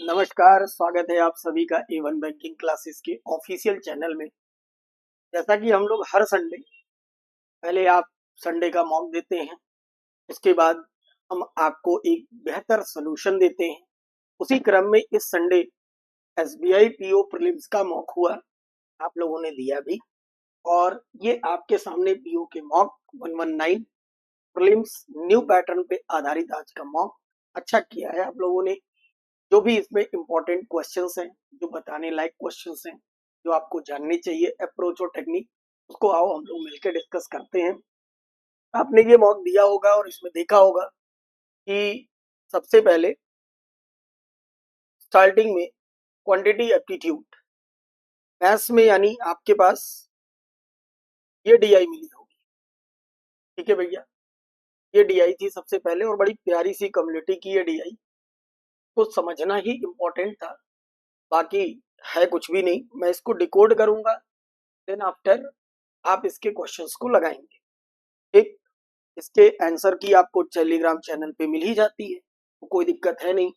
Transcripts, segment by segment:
नमस्कार, स्वागत है आप सभी का A1 बैंकिंग क्लासेस के ऑफिशियल चैनल में। जैसा कि हम लोग हर संडे, पहले आप संडे का मॉक देते हैं, उसके बाद हम आपको एक बेहतर सलूशन देते हैं। उसी क्रम में इस संडे SBI PO प्रीलिम्स का मॉक हुआ, आप लोगों ने दिया भी, और ये आपके सामने PO के मॉक 119 प्रीलिम्स न्यू पैटर्न पे आधारित आज का मॉक अच्छा किया है आप लोगों ने। जो भी इसमें इंपॉर्टेंट क्वेश्चंस हैं, जो बताने लायक क्वेश्चंस हैं, जो आपको जानने चाहिए अप्रोच और टेक्निक, उसको आओ हम लोग मिलकर डिस्कस करते हैं। आपने ये मॉक दिया होगा और इसमें देखा होगा कि सबसे पहले स्टार्टिंग में क्वांटिटी एप्टीट्यूड मैथ्स में, यानी आपके पास ये डीआई मिली होगी। ठीक है भैया, ये डीआई थी सबसे पहले और बड़ी प्यारी सी कम्युनिटी की ये डीआई, तो समझना ही इम्पोर्टेंट था, बाकी है कुछ भी नहीं। मैं इसको डिकोड करूंगा, देन आफ्टर आप इसके क्वेश्चंस को लगाएंगे। ठीक, इसके आंसर की आपको टेलीग्राम चैनल पे मिल ही जाती है, तो कोई दिक्कत है नहीं।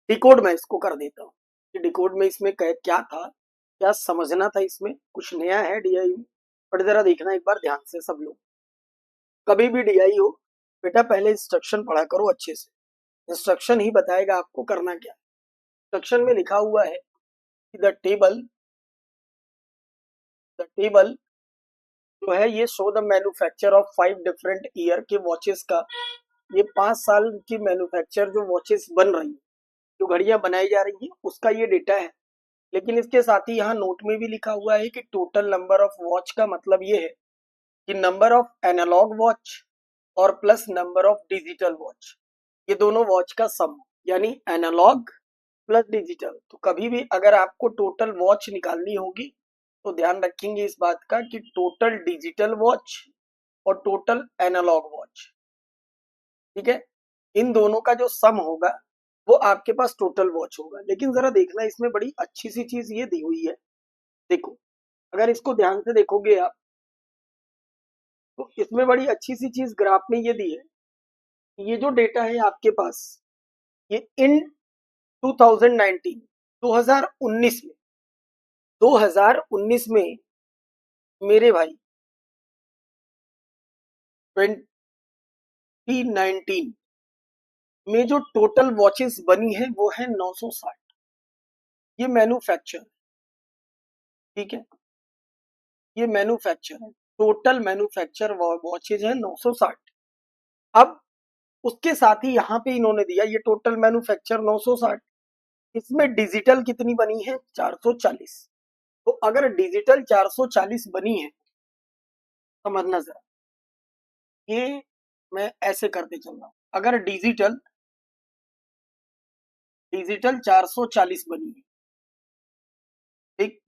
डिकोड मैं इसको कर देता हूँ कि डिकोड में इसमें क्या था, क्या समझना था, इसमें कुछ नया है डीआई में, बट जरा देखना एक बार ध्यान से सब लोग। कभी भी डीआई हो बेटा, पहले इंस्ट्रक्शन पढ़ा करो अच्छे से, इंस्ट्रक्शन ही बताएगा आपको करना क्या। इंस्ट्रक्शन में लिखा हुआ है कि द टेबल जो है ये show the manufacture of 5 different year के वॉचेस का, ये 5 साल की मैन्युफैक्चर जो वॉचेस बन रही है, जो घड़ियां बनाई जा रही है, उसका ये डेटा है। लेकिन इसके साथ ही यहाँ नोट में भी लिखा हुआ है कि टोटल नंबर ऑफ वॉच का मतलब ये है कि नंबर ऑफ एनालॉग वॉच और plus number of digital watch, ये दोनों वॉच का सम, यानी एनालॉग प्लस डिजिटल। तो कभी भी अगर आपको टोटल वॉच निकालनी होगी तो ध्यान रखेंगे इस बात का कि टोटल डिजिटल वॉच और टोटल एनालॉग वॉच, ठीक है, इन दोनों का जो सम होगा वो आपके पास टोटल वॉच होगा। लेकिन जरा देखना, इसमें बड़ी अच्छी सी चीज ये दी हुई है, देखो अगर इसको ध्यान से देखोगे आप, तो इसमें बड़ी अच्छी सी चीज ग्राफ में ये दी है, ये जो डेटा है आपके पास, ये इन 2019 2019 में 2019 में मेरे भाई 2019 में जो टोटल वॉचेस बनी है वो है 960। ये मैन्युफैक्चर, ठीक है, ये मैन्युफैक्चर है, टोटल मैन्युफैक्चर वॉचेज है 960। अब उसके साथ ही यहाँ पे इन्होंने दिया ये टोटल मैन्युफैक्चर 960, इसमें डिजिटल कितनी बनी है 440। तो अगर डिजिटल 440 बनी है, समझना जरा, ये मैं ऐसे करते चल रहा हूं, अगर डिजिटल 440 बनी है, ठीक,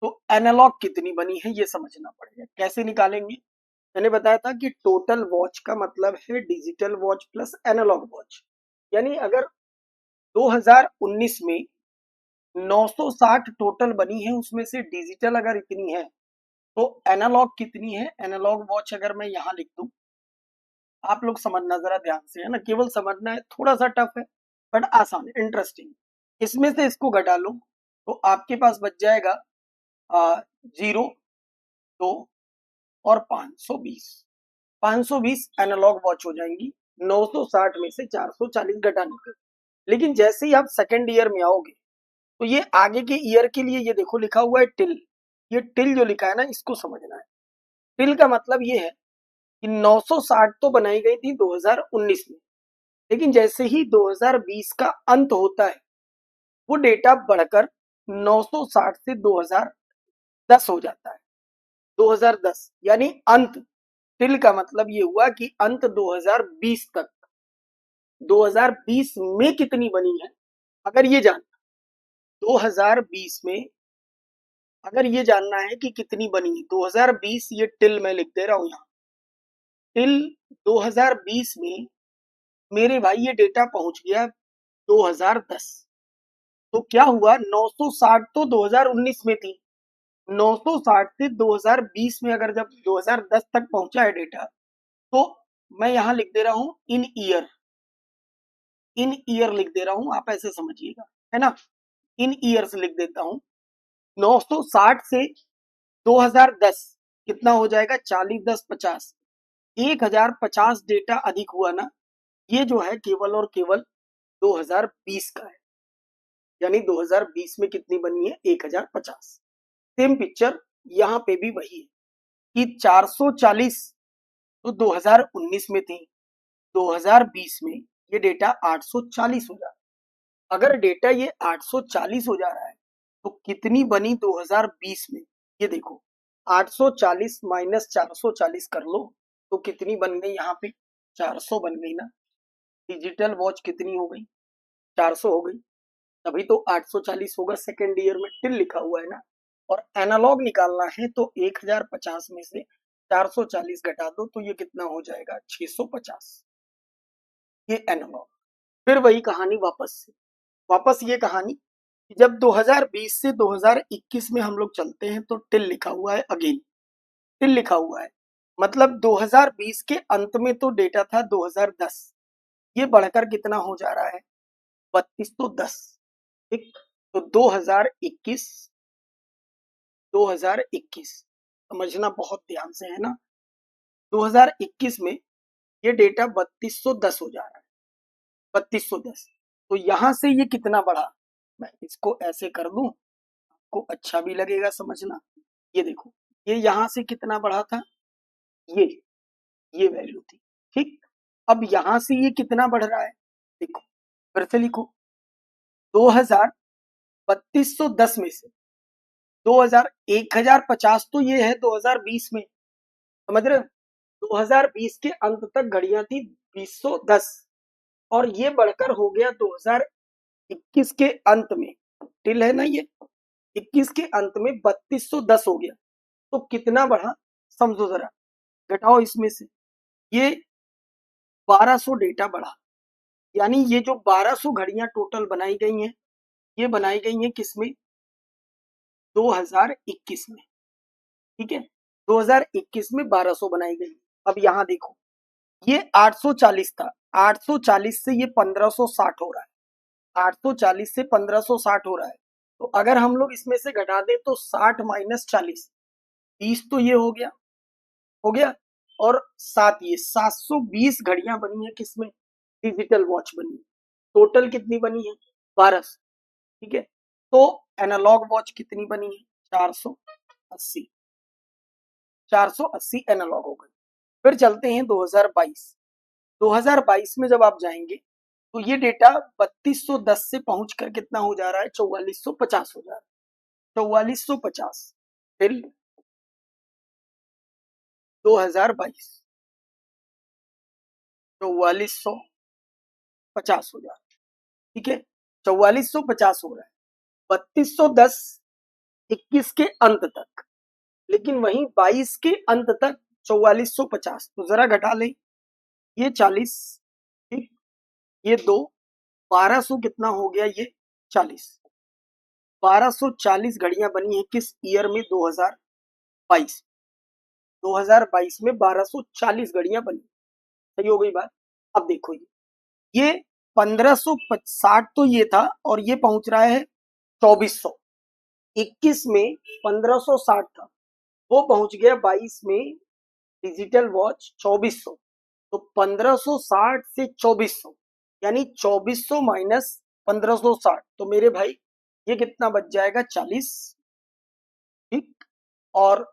तो एनालॉग कितनी बनी है ये समझना पड़ेगा। कैसे निकालेंगे, मैंने बताया था कि टोटल वॉच का मतलब है digital watch plus analog watch, यानी अगर 2019 में 960 टोटल बनी है, उसमें से डिजिटल अगर इतनी है तो एनालॉग कितनी है। एनालॉग वॉच अगर मैं यहाँ लिख दूं, आप लोग समझना जरा ध्यान से, है ना, केवल समझना है, थोड़ा सा टफ है बट आसान इंटरेस्टिंग। इसमें से इसको घटा लो तो आपके पास बच जाएगा 0, 2 और 520। 520 एनालॉग वॉच हो जाएंगी 960 में से 440 घटाने पर। लेकिन जैसे ही आप सेकेंड ईयर में आओगे तो ये आगे के ईयर के लिए, ये देखो लिखा हुआ है टिल, ये टिल जो लिखा है ना, इसको समझना है। टिल का मतलब ये है कि 960 तो बनाई गई थी 2019 में, लेकिन जैसे ही 2020 का अंत होता है वो डेटा बढ़कर 960 से 2010 हो जाता है। 2010 यानी अंत, टिल का मतलब ये हुआ कि अंत 2020 तक, 2020 में कितनी बनी है अगर ये जानना, 2020 में अगर ये जानना है कि कितनी बनी है 2020, ये टिल मैं लिख दे रहा हूं यहाँ, टिल 2020 में मेरे भाई ये डेटा पहुंच गया 2010। तो क्या हुआ, 960 तो 2019 में थी, 960 से 2020 में अगर जब 2010 तक पहुंचा है डेटा, तो मैं यहां लिख दे रहा हूं इन ईयर, इन ईयर लिख दे रहा हूं, आप ऐसे समझिएगा। है ना, इन ईयर्स लिख देता हूं। 960 से 2010 कितना हो जाएगा, 40 10 50, 1050 डेटा अधिक हुआ ना, ये जो है केवल और केवल 2020 का है। यानी 2020 में कितनी बनी है, 1050। सेम पिक्चर यहाँ पे भी वही है कि 440 तो 2019 में थी, 2020 में ये डेटा 840 हो जा रहा है। अगर डेटा ये 840 हो जा रहा है तो कितनी बनी 2020 में, ये देखो 840 माइनस 440 कर लो तो कितनी बन गई, यहाँ पे 400 बन गई ना। डिजिटल वॉच कितनी हो गई, 400 हो गई, तभी तो 840 होगा। सेकेंड ईयर में टिल लिखा हुआ है ना। और एनालॉग निकालना है तो 1050 में से 440 घटा दो तो ये कितना हो जाएगा, 650। ये एनालॉग। फिर वही कहानी वापस ये कहानी कि जब 2020 से 2021 में हम लोग चलते हैं तो टिल लिखा हुआ है, अगेन टिल लिखा हुआ है, मतलब 2020 के अंत में तो डेटा था 2010, ये बढ़कर कितना हो जा रहा है, 3210। ठीक, तो 2021 समझना बहुत ध्यान से, है ना। 2021 में ये डेटा 3210 हो जा रहा है, 3210। तो यहां से ये कितना बढ़ा, मैं इसको ऐसे कर दूं को अच्छा भी लगेगा समझना। ये देखो, ये यहां से कितना बढ़ा था, ये ये वैल्यू थी। ठीक, अब यहां से ये कितना बढ़ रहा है, देखो फिर से लिखो, 2000 3210 में से 2000 1050 तो ये है 2020 में, समझ रहे हो। 2020 के अंत तक घड़ियां थी 2010 और ये बढ़कर हो गया 2021 के अंत में, टिल है ना ये, 21 के अंत में 3210 हो गया। तो कितना बढ़ा समझो जरा, घटाओ इसमें से, ये 1200 डेटा बढ़ा। यानी ये जो 1200 घड़ियां टोटल बनाई गई हैं, ये बनाई गई हैं किसमें, 2021 में। ठीक है, 2021 में 1200 बनाई गई। अब यहां देखो, ये 840 था, 840 से ये 1560 हो रहा है, 840 से 1560 हो रहा है। तो अगर हम लोग इसमें से घटा दें तो 60 माइनस 40, 30 तो ये हो गया, और साथ ये 720 घड़ियां बनी है किसमें, डिजिटल वॉच बनी है। टोटल कितनी बनी है, 1200। ठीक है, तो एनालॉग वॉच कितनी बनी है, 480, 480 एनालॉग हो गई। फिर चलते हैं 2022। 2022 में जब आप जाएंगे तो ये डेटा 3210 से पहुंचकर कितना हो जा रहा है, 4450 हो जा रहा है, 4450। फिर 2022 4450 हो जा रहा है। ठीक है, 4450 हो रहा है, 3210 21 के अंत तक, लेकिन वहीं 22 के अंत तक 4450। तो जरा घटा ले, ये 40, ठीक, ये दो, 1200 कितना हो गया, ये 40, 1240 घड़ियां बनी है किस ईयर में, 2022। 2022 में 1240 घड़ियां बनी, सही हो गई बात। अब देखो, ये 1560 तो ये था और ये पहुंच रहा है 2400। 21 में 1560 था, वो पहुंच गया 22 में डिजिटल वॉच 2400। तो 1560 से 2400, यानी 2400 माइनस 1560, तो मेरे भाई ये कितना बच जाएगा, 40। ठीक, और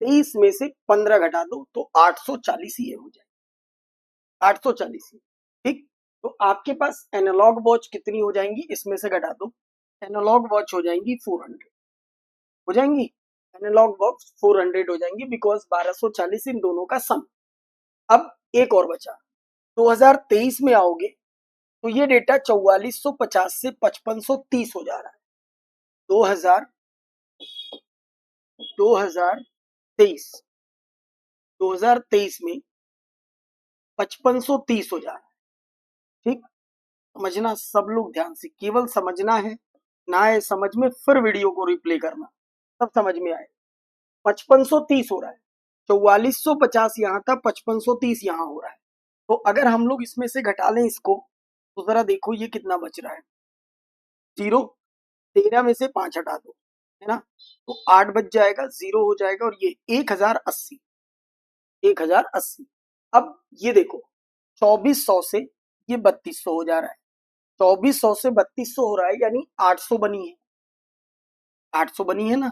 23 में से 15 घटा दो तो 840 ये हो जाएगा, 840 ही। ठीक, तो आपके पास एनालॉग वॉच कितनी हो जाएंगी, इसमें से घटा दो, एनालॉग वॉच हो जाएंगी 400, हो जाएंगी एनालॉग वॉच 400 हो जाएंगी, बिकॉज 1240 इन दोनों का सम। अब एक और बचा, 2023 में आओगे तो ये डेटा 4450 से 5530 हो जा रहा है। 2000 2023 2023 में 5530 हो जा रहा है। ठीक, समझना सब लोग ध्यान से, केवल समझना है, ना आए समझ में फिर वीडियो को रिप्ले करना, सब समझ में आए। 5530 हो रहा है, 4450 यहाँ था, 5530 यहाँ हो रहा है। तो अगर हम लोग इसमें से घटा लें इसको, तो जरा देखो ये कितना बच रहा है, 0, 13 में से 5 हटा दो, है ना, तो 8 बच जाएगा, 0 हो जाएगा, और ये 1080, 1080। अब ये देखो 2400 से ये 3200 हो जा रहा है, 2400 से 3200 हो रहा है, यानी 800 बनी है, 800 बनी है ना,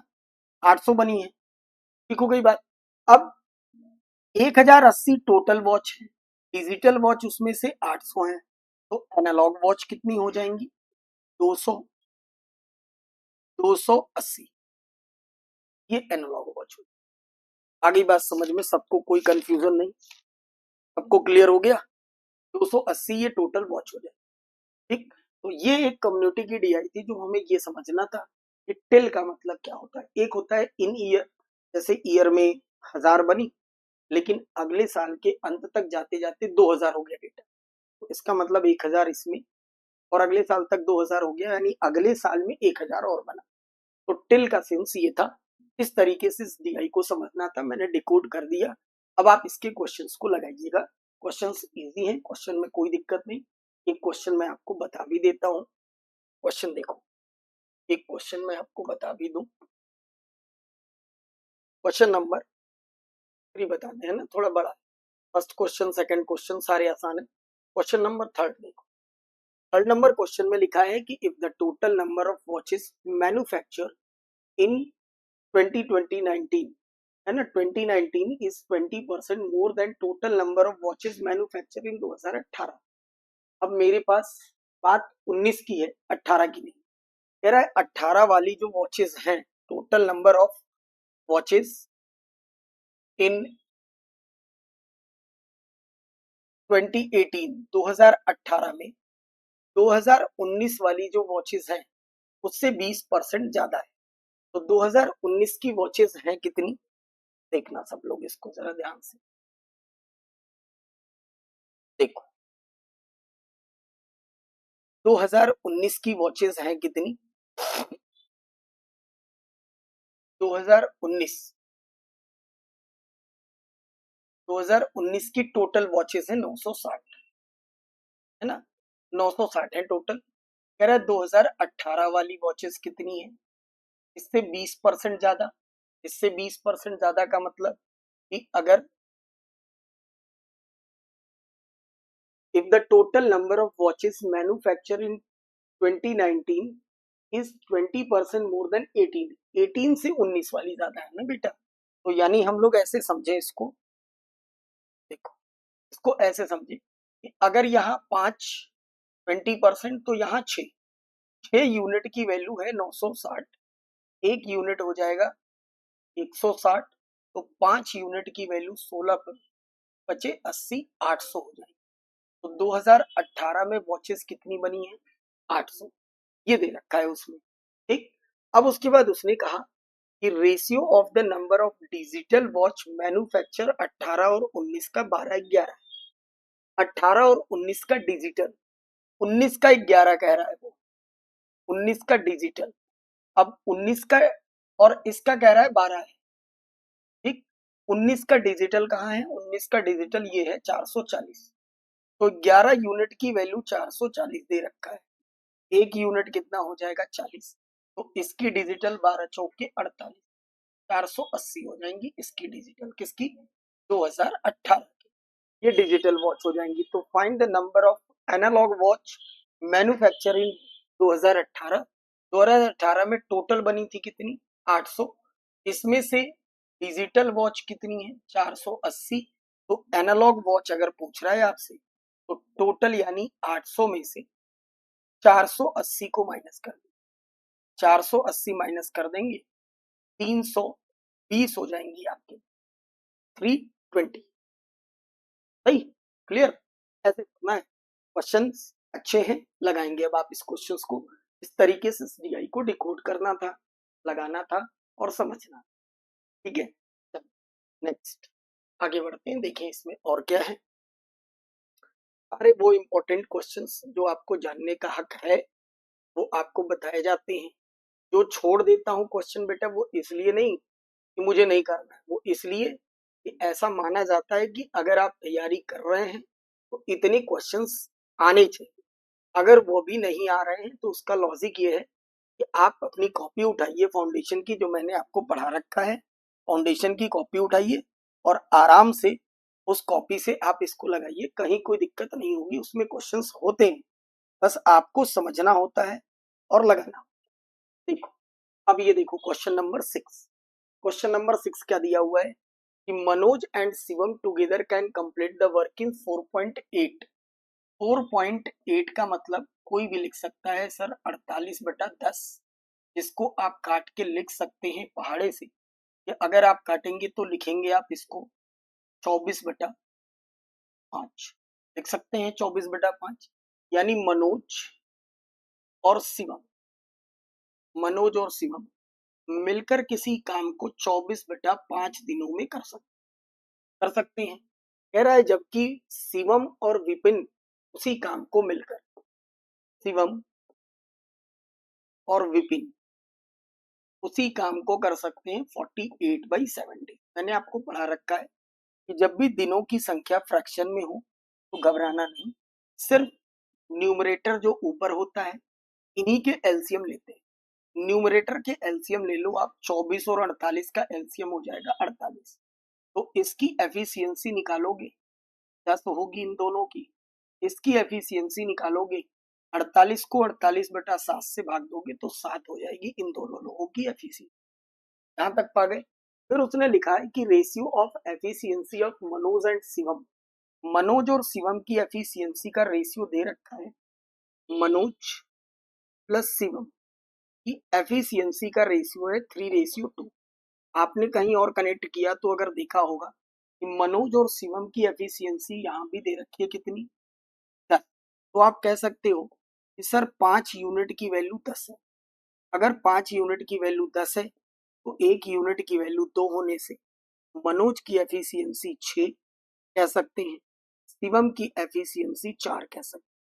800 बनी है, ठीक हो गई बात। अब 1080 टोटल वॉच है, डिजिटल वॉच उसमें से 800 है, तो एनालॉग वॉच कितनी हो जाएंगी, 200, 280, ये एनालॉग वॉच हो। आगे बात समझ में, सबको कोई कंफ्यूजन नहीं, सबको क्लियर हो गया, 280 ये टोटल वॉच हो जाए, ठीक। तो ये एक कम्युनिटी की डीआई थी, जो हमें ये समझना था कि टिल का मतलब क्या होता है। एक होता है इन ईयर, जैसे ईयर में 1000 बनी, लेकिन अगले साल के अंत तक जाते जाते 2000 हो गया डेटा, तो इसका मतलब 1000 इसमें, और अगले साल तक 2000 हो गया, यानी अगले साल में 1000 और बना। तो टिल का सेंस ये था, इस तरीके से इस डीआई को समझना था, मैंने डिकोड कर दिया। अब आप इसके क्वेश्चंस को लगाइएगा, क्वेश्चंस इजी हैं, क्वेश्चन में कोई दिक्कत नहीं। एक क्वेश्चन मैं आपको बता भी देता हूँ, क्वेश्चन देखो, एक क्वेश्चन मैं आपको बता भी दूं, क्वेश्चन नंबर 3 बताते हैं ना, थोड़ा बड़ा, फर्स्ट क्वेश्चन सेकंड क्वेश्चन सारे आसान है। क्वेश्चन नंबर 3 देखो, 3rd नंबर क्वेश्चन में लिखा है कि if the total number of watches manufacture इन 2019, है ना, 2019 is 20% more than total number of watches manufacture इन 2018। अब मेरे पास बात 19 की है, 18 की नहीं। कह रहा है 18 वाली जो वॉचेस हैं, टोटल नंबर ऑफ वॉचेस इन 2018, 2018 में 2019 वाली जो वॉचेस हैं उससे 20% ज्यादा है। तो 2019 की वॉचेस हैं कितनी, देखना सब लोग इसको जरा ध्यान से देखो, 2019 की वॉचेस हैं कितनी, 2019, 2019 की टोटल वॉचेस है 960, है ना, 960 है टोटल। कह रहा है 2018 वाली वॉचेस कितनी है, इससे 20% ज्यादा, इससे 20% ज्यादा का मतलब कि अगर if the total number of watches manufactured in 2019 is 20% more than 18, 18 से 19 वाली ज्यादा है ना बेटा। तो यानी हम लोग ऐसे समझे इसको, देखो इसको ऐसे समझे कि अगर यहाँ 5 20%, तो यहाँ 6 यूनिट की वैल्यू है 960, एक यूनिट हो जाएगा 160, तो 5 यूनिट की वैल्यू 16 पर बचे 80, 800 हो जाएगी। तो 2018 में वॉचेस कितनी बनी है, 800, ये दे रखा है उसमें, ठीक। अब उसके बाद उसने कहा कि ratio of the number of digital watch manufacture 18 और 19 का 12, 11, 18 और 19 का डिजिटल, 19 का 11 कह रहा है वो, 19 का डिजिटल, अब 19 का और इसका कह रहा है 12 है, ठीक। 19 का डिजिटल कहाँ है, 19 का डिजिटल ये है 440, तो 11 यूनिट की वैल्यू 440 दे रखा है, एक यूनिट कितना हो जाएगा 40, तो इसकी डिजिटल 12 चौके 48, 480 हो जाएंगी इसकी डिजिटल, किसकी, 2018 की, ये डिजिटल वॉच हो जाएंगी। तो find the number of analog watch manufacturing 2018, 2018 में टोटल बनी थी कितनी, 800, इसमें से डिजिटल वॉच कितनी है 480, तो एनालॉग वॉच अगर पूछ रहा है आपसे, तो टोटल यानी 800 में से 480 को माइनस कर देंगे, 480 माइनस कर देंगे, 320 हो जाएंगी आपके, 320, सही, क्लियर, ऐसे करना है। क्वेश्चन अच्छे हैं, लगाएंगे। अब आप इस क्वेश्चन को इस तरीके से सीआई को डिकोड करना था, लगाना था और समझना, ठीक है। नेक्स्ट आगे बढ़ते हैं, देखें इसमें और क्या है। अरे वो इंपॉर्टेंट क्वेश्चंस जो आपको जानने का हक है वो आपको बताए जाते हैं, जो छोड़ देता हूँ क्वेश्चन बेटा वो इसलिए नहीं कि मुझे नहीं करना है, वो इसलिए कि ऐसा माना जाता है कि अगर आप तैयारी कर रहे हैं तो इतने क्वेश्चंस आने चाहिए, अगर वो भी नहीं आ रहे हैं तो उसका लॉजिक ये है कि आप अपनी कॉपी उठाइए फाउंडेशन की, जो मैंने आपको पढ़ा रखा है, फाउंडेशन की कॉपी उठाइए और आराम से उस कॉपी से आप इसको लगाइए, कहीं कोई दिक्कत नहीं होगी। उसमें क्वेश्चंस होते हैं, बस आपको समझना होता है और लगाना। देखो, अब ये देखो क्वेश्चन नंबर 6। क्वेश्चन नंबर 6 क्या दिया हुआ है कि Manoj and Shivam together can complete the work in 4.8। 4.8 का मतलब कोई भी लिख सकता है सर 48/10, जिसको आप काट के लिख सकते हैं पहाड़े से, या अगर आप काटेंगे तो लिखेंगे आप इसको 24/5 लिख सकते हैं। 24/5 यानी मनोज और शिवम मिलकर किसी काम को 24/5 दिनों में कर सकते हैं, कह रहा है। जबकि शिवम और विपिन उसी काम को मिलकर, शिवम और विपिन उसी काम को कर सकते हैं 48/7 मैंने आपको पढ़ा रखा है कि जब भी दिनों की संख्या फ्रैक्शन में हो तो घबराना नहीं, सिर्फ न्यूमरेटर जो ऊपर होता है इन्हीं के एलसीएम लेते हैं। न्यूमरेटर के एलसीएम ले लो आप, 24 और 48 का एलसीएम हो जाएगा 48। तो इसकी एफिशिएंसी निकालोगे, 10 होगी इन दोनों की, इसकी एफिशिएंसी निकालोगे, 48 को 48/7 से भाग दोगे तो 7 हो जाएगी इन दोनों लोगों की एफिशिएंसी। यहां तक पा गए। फिर उसने लिखा है कि ratio of efficiency of Manoj and Shivam, Manoj और शिवम की एफिशिएंसी का रेशियो दे रखा है। मनोज प्लस शिवम की एफिशिएंसी का रेशियो है 3:2। आपने कहीं और कनेक्ट किया तो अगर देखा होगा कि मनोज और शिवम की एफिशिएंसी यहाँ भी दे रखी है कितनी, 10। तो आप कह सकते हो कि सर 5 यूनिट की वैल्यू 10 है। अगर 5 यूनिट की वैल्यू 10 है तो 1 यूनिट की वैल्यू 2 होने से मनोज की एफिशिएंसी 6 कह सकते हैं, शिवम की एफिशिएंसी 4 कह सकते हैं।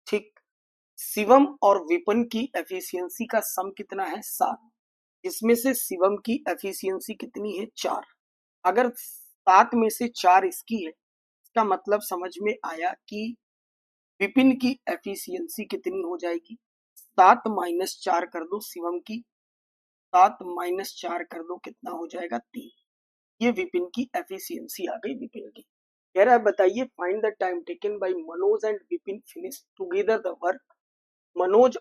ठीक, शिवम और विपिन की एफिशिएंसी का सम कितना है 7, इसमें से शिवम की एफिशिएंसी कितनी है 4। अगर 7 में से 4 इसकी है, इसका मतलब समझ में आया कि विपिन की एफिशिएंसी कितनी हो जाएगी। 7 माइनस 4 कर दो शिवम की, 7 माइनस 4 कर दो कितना हो जाएगा 3। ये विपिन की एफिशिएंसी आ गई विपिन की। कह रहा है बताइए find the time taken bye Manoj and Vipin finish together the work. Manoj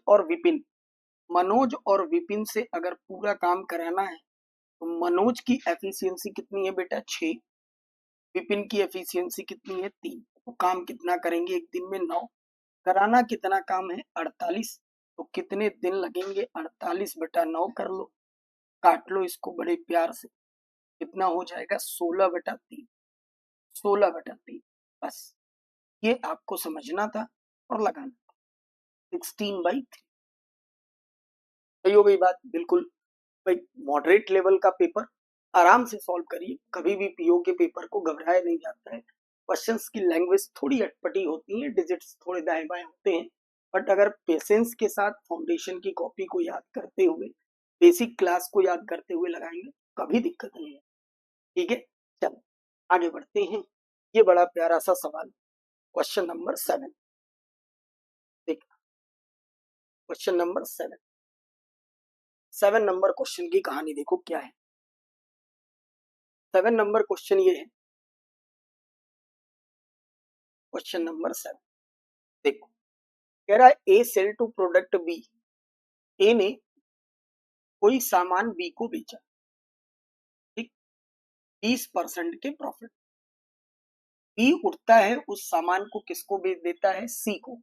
और विपिन से अगर पूरा काम कराना है तो मनोज की एफिशिएंसी कितनी है बेटा 6, विपिन की एफिशिएंसी कितनी है 3। तो काम कितना करेंगे एक दिन में 9, कराना कितना काम है 48। तो कितने दिन लगेंगे 48/9 कर लो, काट लो इसको बड़े प्यार से, कितना हो जाएगा 16/3। 16/3 बस, ये आपको समझना था और लगाना था। 16/3 सही हो गई बात बिल्कुल। भाई मॉडरेट लेवल का पेपर आराम से सॉल्व करिए, कभी भी पीओ के पेपर को घबराया नहीं जाता है। क्वेश्चंस की लैंग्वेज थोड़ी अटपटी होती है, डिजिट्स थोड़े दाएं बाएं होते हैं, बट अगर पेशेंस के साथ फाउंडेशन की कॉपी को याद करते हुए, बेसिक क्लास को याद करते हुए लगाएंगे कभी दिक्कत नहीं है। ठीक है, चलो आगे बढ़ते हैं। ये बड़ा प्यारा सा सवाल, क्वेश्चन नंबर 7। देखा, क्वेश्चन नंबर 7 नंबर क्वेश्चन की कहानी देखो क्या है। 7 नंबर क्वेश्चन ये है, क्वेश्चन नंबर 7 देखो, कह रहा है ए सेल टू प्रोडक्ट बी। ए ने कोई सामान बी को बेचा, ठीक, 20% के प्रॉफिट। बी उठता है उस सामान को किसको बेच देता है सी को,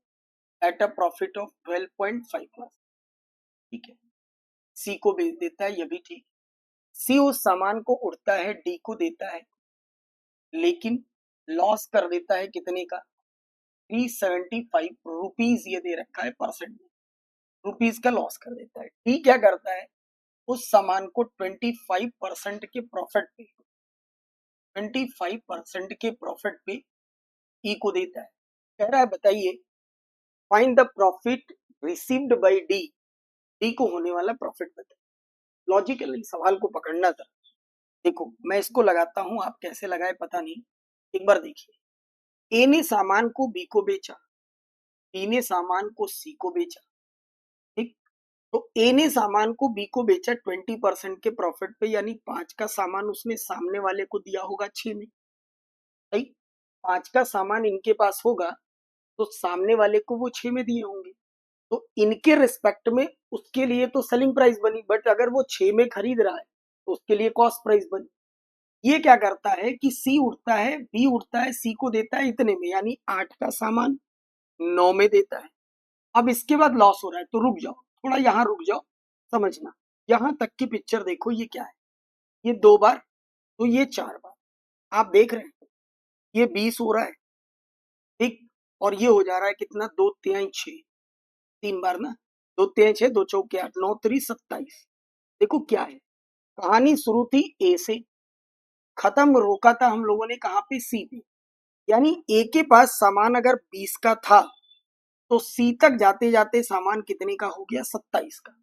एट अ प्रॉफिट ऑफ 12.5%। ठीक है, सी को बेच देता है, ये भी ठीक। सी उस सामान को उठता है डी को देता है, लेकिन लॉस कर देता है कितने का 375 रुपीज, ये दे रखा है परसेंट में, रुपीज का लॉस कर देता है। डी क्या करता है उस सामान को 25% के प्रॉफिट पे, 25% के प्रॉफिट पे ई को देता है। कह रहा है बताइए find the profit received by D. D को होने वाला प्रॉफिट बताइए। लॉजिकली सवाल को पकड़ना था। देखो मैं इसको लगाता हूं, आप कैसे लगाए पता नहीं, एक बार देखिए। ए ने सामान को बी को बेचा, बी ने सामान को सी को बेचा, ठीक। तो ए ने सामान को बी को बेचा 20% के प्रॉफिट पे, यानी 5 का सामान उसने सामने वाले को दिया होगा 6 में, ठीक। 5 का सामान इनके पास होगा तो सामने वाले को वो 6 में दिए होंगे, तो इनके रिस्पेक्ट में उसके लिए तो सेलिंग प्राइस बनी, बट अगर वो 6 में खरीद रहा है तो उसके लिए कॉस्ट प्राइस बनी। ये क्या करता है कि सी उठता है, बी उठता है, सी को देता है इतने में, यानी 8 का सामान 9 में देता है। अब इसके बाद लॉस हो रहा है, तो रुक जाओ थोड़ा, यहां रुक जाओ, समझना। यहां तक की पिक्चर देखो, ये क्या है, ये 2 बार, तो ये 4 बार, आप देख रहे हैं ये 20 हो रहा है, ठीक। और ये हो जा रहा है कितना, 2 तिहाई 6, 3 बार ना, 2 तिहाई 6, 2 चौके 8, 9 3 27। देखो क्या है, कहानी शुरू थी ए से, खत्म रोका था हम लोगों ने कहां पे, सी पे। यानी ए के पास सामान अगर 20 का था तो सी तक जाते जाते सामान कितने का हो गया, 27 का।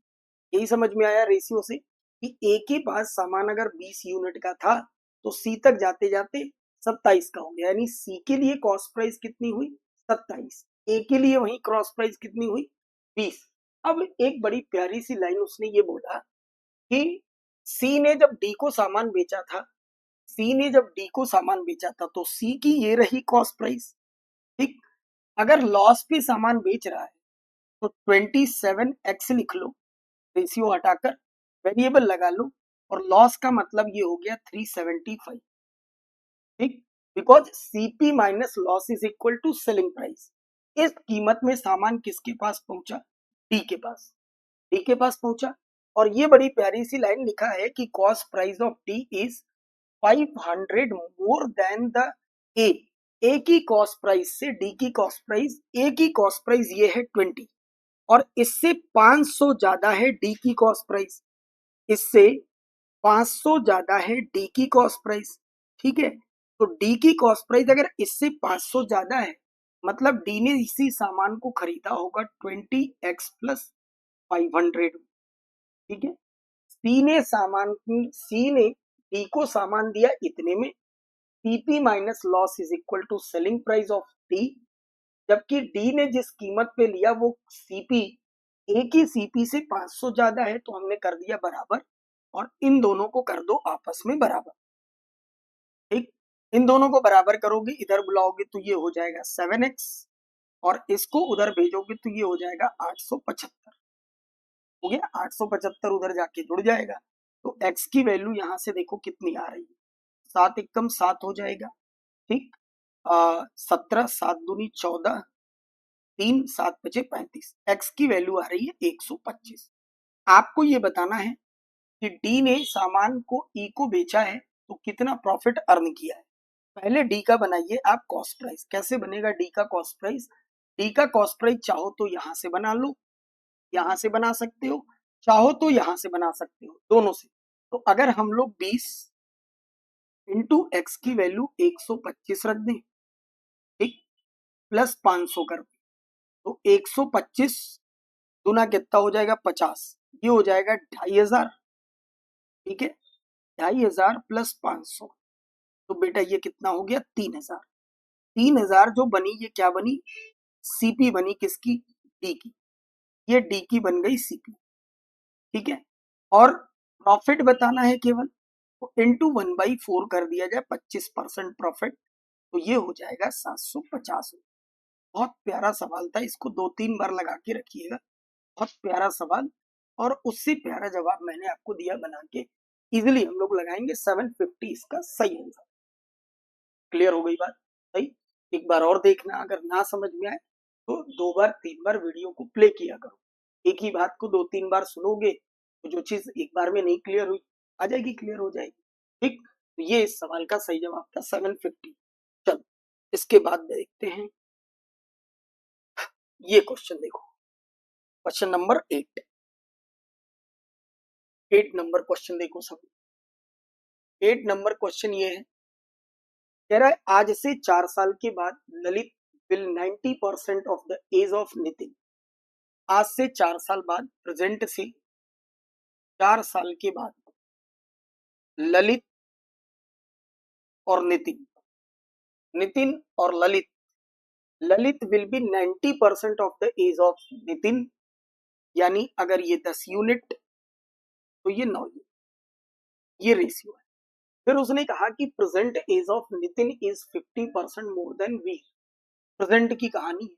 यही समझ में आया रेशियो से, कि ए के पास सामान अगर 20 यूनिट का था तो सी तक जाते जाते 27 का हो गया, यानी सी के लिए कॉस्ट प्राइस कितनी हुई, 27। ए के लिए वही क्रॉस प्राइस कितनी हुई, 20। अब एक बड़ी प्यारी सी लाइन उसने ये बोला कि सी ने जब डी को सामान बेचा था, सी ने जब डी को सामान बेचा था तो सी की ये रही कॉस्ट प्राइस, ठीक। अगर लॉस पे सामान बेच रहा है तो 27x लिख लो, रेशियो हटाकर वेरिएबल लगा लो, और लॉस का मतलब ये हो गया 375, ठीक। Because CP minus loss is equal to selling price. इस कीमत में सामान किसके पास पहुंचा, डी के पास, डी के पास पहुंचा। और ये बड़ी प्यारी सी लाइन लिखा है कि cost price of D is 500 more than the A. A की कॉस्ट प्राइस से डी की कॉस्ट प्राइस, ए की कॉस्ट प्राइस ये है 20, और इससे 500 ज्यादा है डी की कॉस्ट प्राइस, इससे 500 ज्यादा है डी की कॉस्ट प्राइस, ठीक है। तो डी की कॉस्ट प्राइस अगर इससे 500 ज्यादा है, मतलब डी ने इसी सामान को खरीदा होगा 20x प्लस 500, ठीक है। सी ने डी को सामान दिया इतने में, CP minus loss is equal to selling price of D, जबकि डी ने जिस कीमत पे लिया वो सीपी ए की सीपी से 500 ज्यादा है, तो हमने कर दिया बराबर, और इन दोनों को कर दो आपस में बराबर, ठीक। इन दोनों को बराबर करोगे, इधर बुलाओगे तो ये हो जाएगा 7x, और इसको उधर भेजोगे तो ये हो जाएगा 875, हो गया 875, उधर जाके जुड़ जाएगा। तो x की वैल्यू यहां से देखो कितनी आ रही है, 7 एकम 7 हो जाएगा, ठीक। 17, 7 दूनी 14, 3 7 बचे 35, x की वैल्यू आ रही है 125। आपको ये बताना है कि डी ने सामान को ई को बेचा है तो कितना प्रॉफिट अर्न किया है। पहले डी का बनाइए आप कॉस्ट प्राइस, कैसे बनेगा डी का कॉस्ट प्राइस, डी का कॉस्ट प्राइस चाहो तो यहां से बना लो, यहां से बना सकते हो, चाहो तो यहां से बना सकते हो, दोनों से। तो अगर हम लोग 20 इंटू एक्स की वैल्यू 125 रख दें, ठीक, प्लस 500 कर दें, तो 125 गुना कितना हो जाएगा, 50, ये हो जाएगा 2500, ठीक है। 2500 प्लस 500, तो बेटा ये कितना हो गया, 3000। 3000 जो बनी ये क्या बनी, सीपी बनी, किसकी, डी की, ये डी की बन गई सीपी, ठीक है। और प्रॉफिट बताना है केवल, तो इंटू 1/4 कर दिया जाए, 25% प्रॉफिट, तो ये हो जाएगा 750। बहुत प्यारा सवाल था, इसको 2-3 बार लगा के रखिएगा, बहुत प्यारा सवाल, और उससे प्यारा जवाब मैंने आपको दिया बना के, इजिली हम लोग लगाएंगे 750 इसका सही आंसर। क्लियर हो गई बात, सही। एक बार और देखना, अगर ना समझ में आए तो 2 बार 3 बार वीडियो को प्ले किया करो, एक ही बात को 2-3 बार सुनोगे तो जो चीज एक बार में नहीं क्लियर हुई आ जाएगी, क्लियर हो जाएगी, ठीक। तो ये इस सवाल का सही जवाब था 750। चलो इसके बाद देखते हैं ये क्वेश्चन, देखो क्वेश्चन नंबर 8, 8 नंबर क्वेश्चन देखो सब। 8 नंबर क्वेश्चन ये है, कह रहा है आज से 4 साल के बाद Lalit will 90% of the age of Nitin. आज से 4 साल बाद, प्रेजेंट से 4 साल के बाद ललित और नितिन, नितिन और Lalit Lalit will be 90% of the age of Nitin, यानी अगर ये 10 यूनिट तो ये 9 यूनिट, ये रेशियो है। फिर उसने कहा कि present age of Nitin is 50% more than Veer. Present की कहानी है,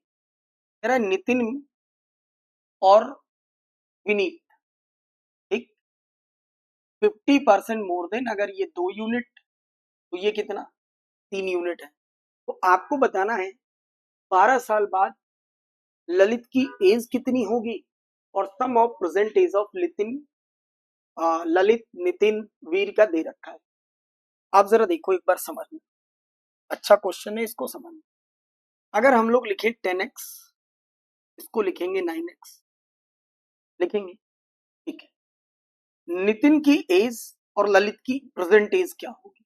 कह रहा है नितिन और विनीत, ठीक, 50% मोर देन, अगर ये 2 यूनिट तो ये कितना 3 यूनिट है। तो आपको बताना है 12 साल बाद ललित की एज कितनी होगी और sum of present age of Lalit Nitin Veer का दे रखा है। आप जरा देखो एक बार समझ में, अच्छा क्वेश्चन है, इसको समझना। अगर हम लोग लिखें 10x, इसको लिखेंगे 9x, लिखेंगे, ठीक है। नितिन की एज और ललित की प्रेजेंट एज क्या होगी?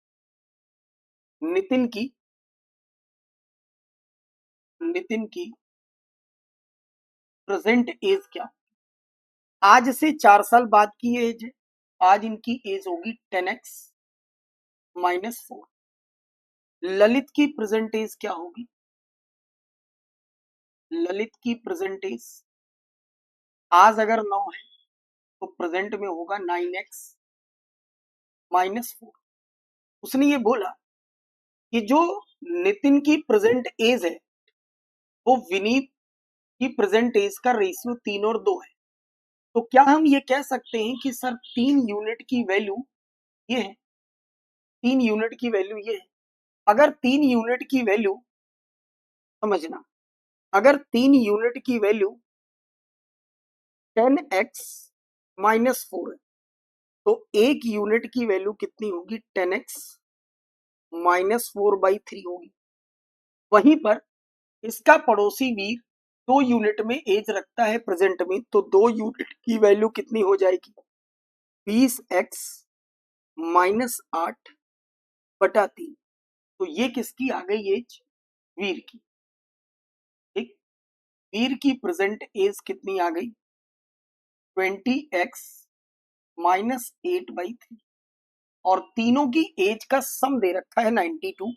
नितिन की प्रेजेंट एज क्या? आज से 4 साल बाद की एज है, आज इनकी एज होगी 10x -4। ललित की प्रेजेंट एज क्या होगी? ललित की प्रेजेंट एज आज अगर 9 है तो प्रेजेंट में होगा 9x -4। उसने ये बोला कि जो नितिन की प्रेजेंट एज है वो विनीत की प्रेजेंट एज का रेशियो 3 और 2 है। तो क्या हम ये कह सकते हैं कि सर 3 यूनिट की वैल्यू ये है, 3 यूनिट की वैल्यू ये है। अगर 3 यूनिट की वैल्यू, समझना, अगर 3 यूनिट की वैल्यू 10x -4 है तो 1 यूनिट की वैल्यू कितनी होगी? 10x -4/3 होगी। वहीं पर इसका पड़ोसी वीर 2 यूनिट में एज रखता है प्रेजेंट में, तो 2 यूनिट की वैल्यू कितनी हो जाएगी? 20x -8/3। तो ये किसकी आ गई एज? वीर की, ठीक। वीर की प्रेजेंट एज कितनी आ गई? 20x -8/3, और तीनों की एज का सम दे रखा है 92।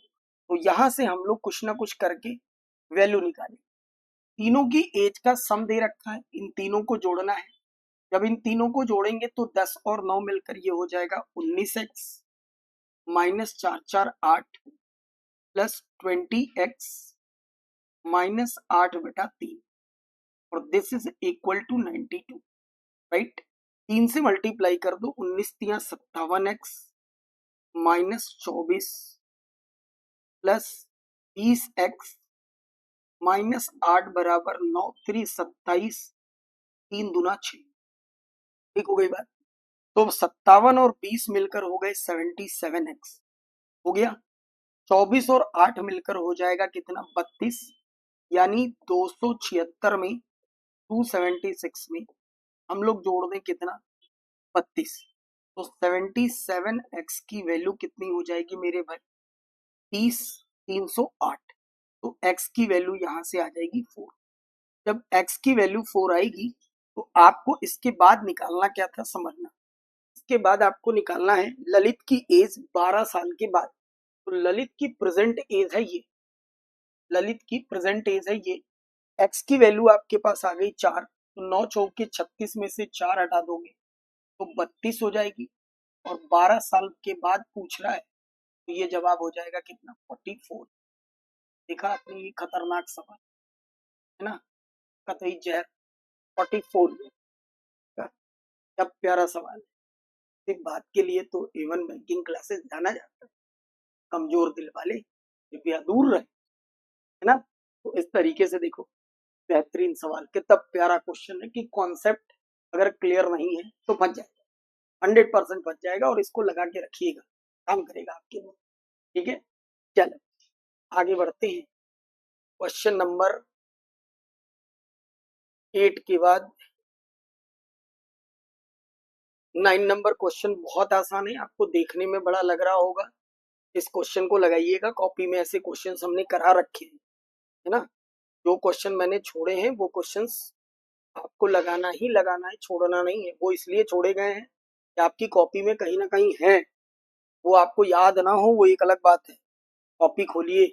तो यहां से हम लोग कुछ ना कुछ करके वैल्यू निकालें। तीनों की एज का सम दे रखा है, इन तीनों को जोड़ना है। जब इन तीनों को जोड़ेंगे तो 10 और 9 मिलकर ये हो जाएगा 19x -4 4 8 प्लस 20x -8/3, और this is equal to 92, right. 3 से मल्टीप्लाई कर दो, 19 तिया 57x -24 प्लस 20x -8 बराबर 9 3 27, 3 दूना 6, ठीक हो गई बात। तो 57 और 20 मिलकर हो गए 77x, हो गया। 24 और 8 मिलकर हो जाएगा कितना? 32, यानी 276 में 276 में हम लोग जोड़ दें कितना? 32। तो 77x की वैल्यू कितनी हो जाएगी मेरे भाई? 30 308। तो x की वैल्यू यहां से आ जाएगी 4। जब x की वैल्यू 4 आएगी तो आपको इसके बाद निकालना क्या था, समझना। इसके बाद आपको निकालना है ललित की एज 12 साल के बाद। तो ललित की प्रेजेंट एज है ये, ललित की प्रेजेंट एज है ये। x की वैल्यू आपके पास आ गई 4, तो 9 चौके 36 में से 4 हटा दोगे तो 32 हो जाएगी। और 12 साल के बाद पूछ रहा है तो ये जवाब हो जाएगा कितना? 44। देखा आपने, ये खतरनाक सवाल है ना, कतई जहर। 44 क्या प्यारा सवाल है। इस बात के लिए तो A1 बैंकिंग क्लासेस जाना जाता है, कमजोर दिल वाले कृपया दूर रहे, है ना। तो इस तरीके से देखो, बेहतरीन सवाल, कितना प्यारा क्वेश्चन है कि कॉन्सेप्ट अगर क्लियर नहीं है तो बच जाएगा, 100% बच जाएगा, और इसको लगा के रखिएगा, काम करेगा आपके लिए, ठीक है। चलो आगे बढ़ते हैं। क्वेश्चन नंबर 8 के बाद 9 नंबर क्वेश्चन बहुत आसान है, आपको देखने में बड़ा लग रहा होगा। इस क्वेश्चन को लगाइएगा कॉपी में, ऐसे क्वेश्चन हमने करा रखे हैं, है ना। जो क्वेश्चन मैंने छोड़े हैं वो क्वेश्चंस आपको लगाना ही लगाना है, छोड़ना नहीं है। वो इसलिए छोड़े गए हैं कि आपकी कॉपी में कहीं ना कहीं है, वो आपको याद ना हो वो एक अलग बात है। कॉपी खोलिए,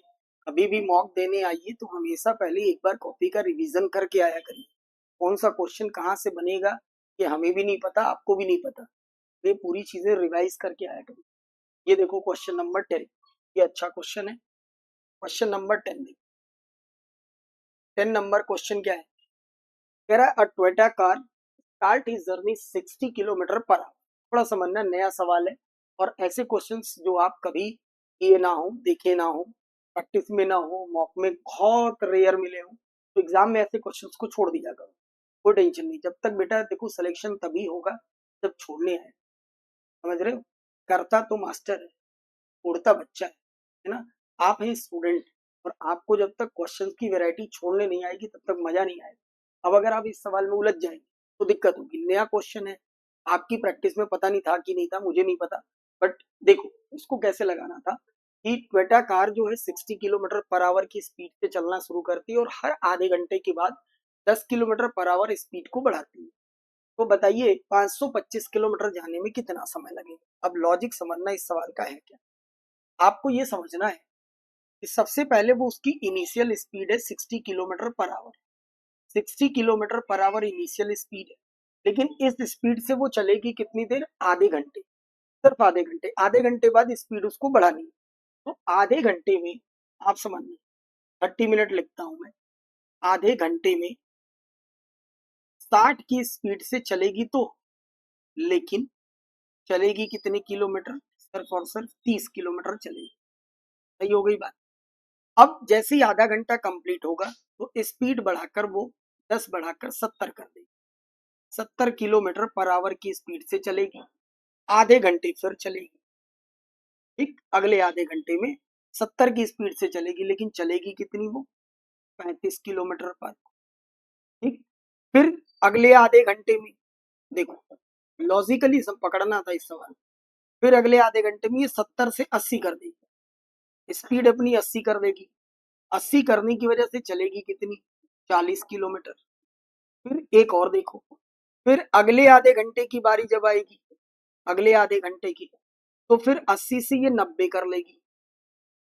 कभी भी मॉक देने आइए तो हमेशा पहले एक बार कॉपी का रिवीजन करके आया करिए। कौन सा क्वेश्चन कहाँ से बनेगा ये हमें भी नहीं पता, आपको भी नहीं पता, ये पूरी चीजें रिवाइज करके आया करिए। ये देखो क्वेश्चन नंबर 10, ये अच्छा क्वेश्चन है। क्वेश्चन नंबर 10 देखो। 10 नंबर क्वेश्चन क्या है, कह रहा है a Toyota car start his journey 60 kilometre per hour. थोड़ा समझना, नया सवाल है और ऐसे क्वेश्चंस जो आप कभी किए ना हो, देखे ना हो, प्रैक्टिस में ना हो, मॉक में बहुत रेयर मिले हो, तो एग्जाम में ऐसे क्वेश्चंस को छोड़ दिया करो। कोई टेंशन नहीं, जब तक बेटा देखो सिलेक्शन तभी होगा जब छोड़ने आए, समझ रहे हो। करता तो मास्टर है, उड़ता बच्चा है ना। आप हैं स्टूडेंट और आपको जब तक क्वेश्चन की वैरायटी छोड़ने नहीं आएगी तब तक मजा नहीं आएगा। अब अगर आप इस सवाल में उलझ जाएंगे तो दिक्कत होगी। नया क्वेश्चन है, आपकी प्रैक्टिस में पता नहीं था कि नहीं था, मुझे नहीं पता, बट देखो इसको कैसे लगाना था कि टोयोटा कार जो है 60 किलोमीटर पर आवर की स्पीड से चलना शुरू करती है और हर आधे घंटे के बाद 10 किलोमीटर पर आवर स्पीड को बढ़ाती है। तो बताइए 525 किलोमीटर जाने में कितना समय लगेगा। अब लॉजिक समझना इस सवाल का है क्या, आपको ये समझना है कि सबसे पहले वो उसकी इनिशियल स्पीड है 60 kilometre per our. 60 kilometre per our initial speed है, लेकिन इस स्पीड से वो चलेगी कितनी देर, आधे घंटे, सिर्फ आधे घंटे। आधे घंटे बाद स्पीड उसको बढ़ानी है। तो आधे घंटे में आप समझिए, 30 मिनट लिखता हूं मैं, आधे घंटे में 60 की स्पीड से चलेगी तो, लेकिन चलेगी कितने किलोमीटर, सिर्फ और सिर्फ 30 किलोमीटर चलेगी। सही हो गई बात। अब जैसे ही आधा घंटा कंप्लीट होगा तो स्पीड बढ़ाकर वो 10 बढ़ाकर 70 कर देगी। 70 किलोमीटर पर आवर की स्पीड से चलेगी, आधे घंटे फिर चलेगी। ठीक, अगले आधे घंटे में 70 की स्पीड से चलेगी, लेकिन चलेगी कितनी वो, 35 किलोमीटर पर। ठीक, फिर अगले आधे घंटे में, देखो लॉजिकली सब पकड़ना था इस सवाल। फिर अगले आधे घंटे में ये 70 से 80 कर देगी, स्पीड अपनी 80 कर देगी। 80 करने की वजह से चलेगी कितनी, 40 किलोमीटर। फिर एक और देखो, फिर अगले आधे घंटे की बारी जब आएगी, अगले आधे घंटे की, तो फिर 80 से ये 90 कर लेगी।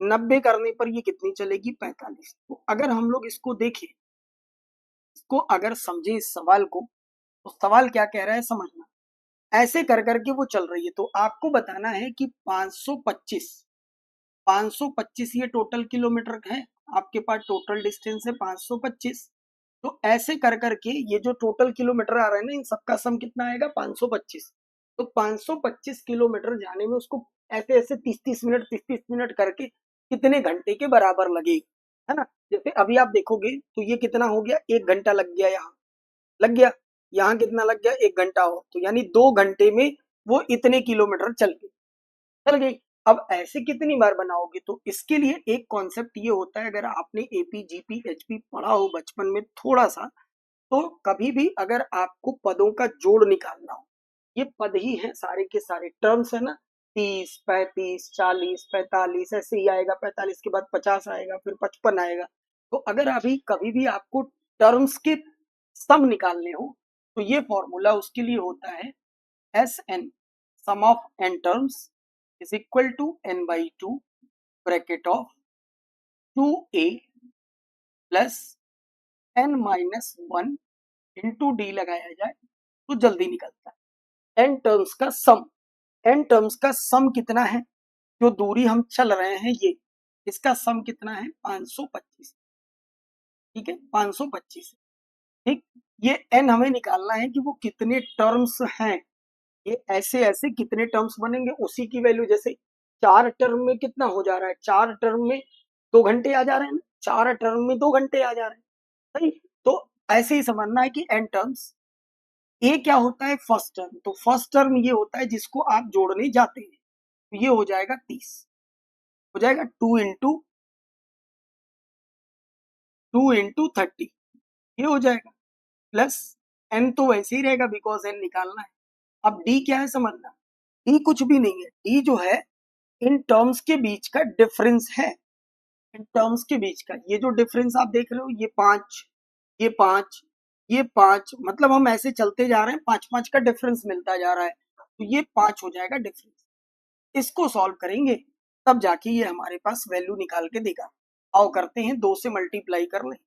90 करने पर ये कितनी चलेगी, 45। तो अगर हम लोग इसको देखें, इसको अगर समझे इस सवाल को, तो सवाल क्या कह रहा है समझना। ऐसे कर करके वो चल रही है, तो आपको बताना है कि 525 ये टोटल किलोमीटर है, आपके पास टोटल डिस्टेंस है 525। तो ऐसे कर करके ये जो टोटल किलोमीटर आ रहा है ना, इन सबका सम कितना आएगा, 525। तो 525 किलोमीटर जाने में उसको ऐसे ऐसे 30-30 मिनट 30-30 मिनट करके कितने घंटे के बराबर लगेगी, है ना। जैसे अभी आप देखोगे तो ये कितना हो गया, 1 घंटा लग गया, यहाँ लग गया, यहाँ कितना लग गया, 1 घंटा हो, तो यानी 2 घंटे में वो इतने किलोमीटर चल गई। अब ऐसे कितनी बार बनाओगे, तो इसके लिए एक कॉन्सेप्ट ये होता है, अगर आपने एपी जीपी एचपी पढ़ा हो बचपन में थोड़ा सा, तो कभी भी अगर आपको पदों का जोड़ निकालना हो, ये पद ही है सारे के सारे, टर्म्स है ना, 30 35 40 45 ऐसे ही आएगा, 45 के बाद 50 आएगा, फिर 55 आएगा। तो अगर अभी कभी भी आपको टर्म्स के सम निकालने हो, तो ये फॉर्मूला उसके लिए होता है, S n, sum of n terms is equal to n/2 bracket of 2a plus n-1 into d लगाया जाए तो जल्दी निकलता है। एन टर्म्स का सम, एन टर्म्स का सम कितना है, जो दूरी हम चल रहे हैं ये, इसका सम कितना है, 525। ठीक है, 525। ठीक, ये एन हमें निकालना है कि वो कितने टर्म्स हैं, ये ऐसे ऐसे कितने टर्म्स बनेंगे, उसी की वैल्यू। जैसे 4 टर्म में कितना हो जा रहा है, 4 टर्म में 2 घंटे आ जा रहे हैं ना, 4 टर्म में 2 घंटे आ जा रहे हैं। सही, तो ऐसे ही समझना है कि एन टर्म्स, ए क्या होता है, फर्स्ट टर्म, तो फर्स्ट टर्म ये होता है जिसको आप जोड़ने जाते हैं, तो ये हो जाएगा 30, हो जाएगा 2 इंटू 30, ये हो जाएगा, प्लस एन तो वैसे ही रहेगा बिकॉज एन निकालना है। अब डी क्या है समझना, डी कुछ भी नहीं है, डी जो है इन टर्म्स के बीच का डिफरेंस है। इन टर्म्स के बीच का ये जो डिफरेंस आप देख रहे हो, ये 5, ये 5, ये 5, मतलब हम ऐसे चलते जा रहे हैं, 5-5 का डिफरेंस मिलता जा रहा है, तो ये 5 हो जाएगा डिफरेंस। इसको सॉल्व करेंगे तब जाके ये हमारे पास वैल्यू निकाल के देगा। आओ करते हैं, 2 से मल्टीप्लाई कर लें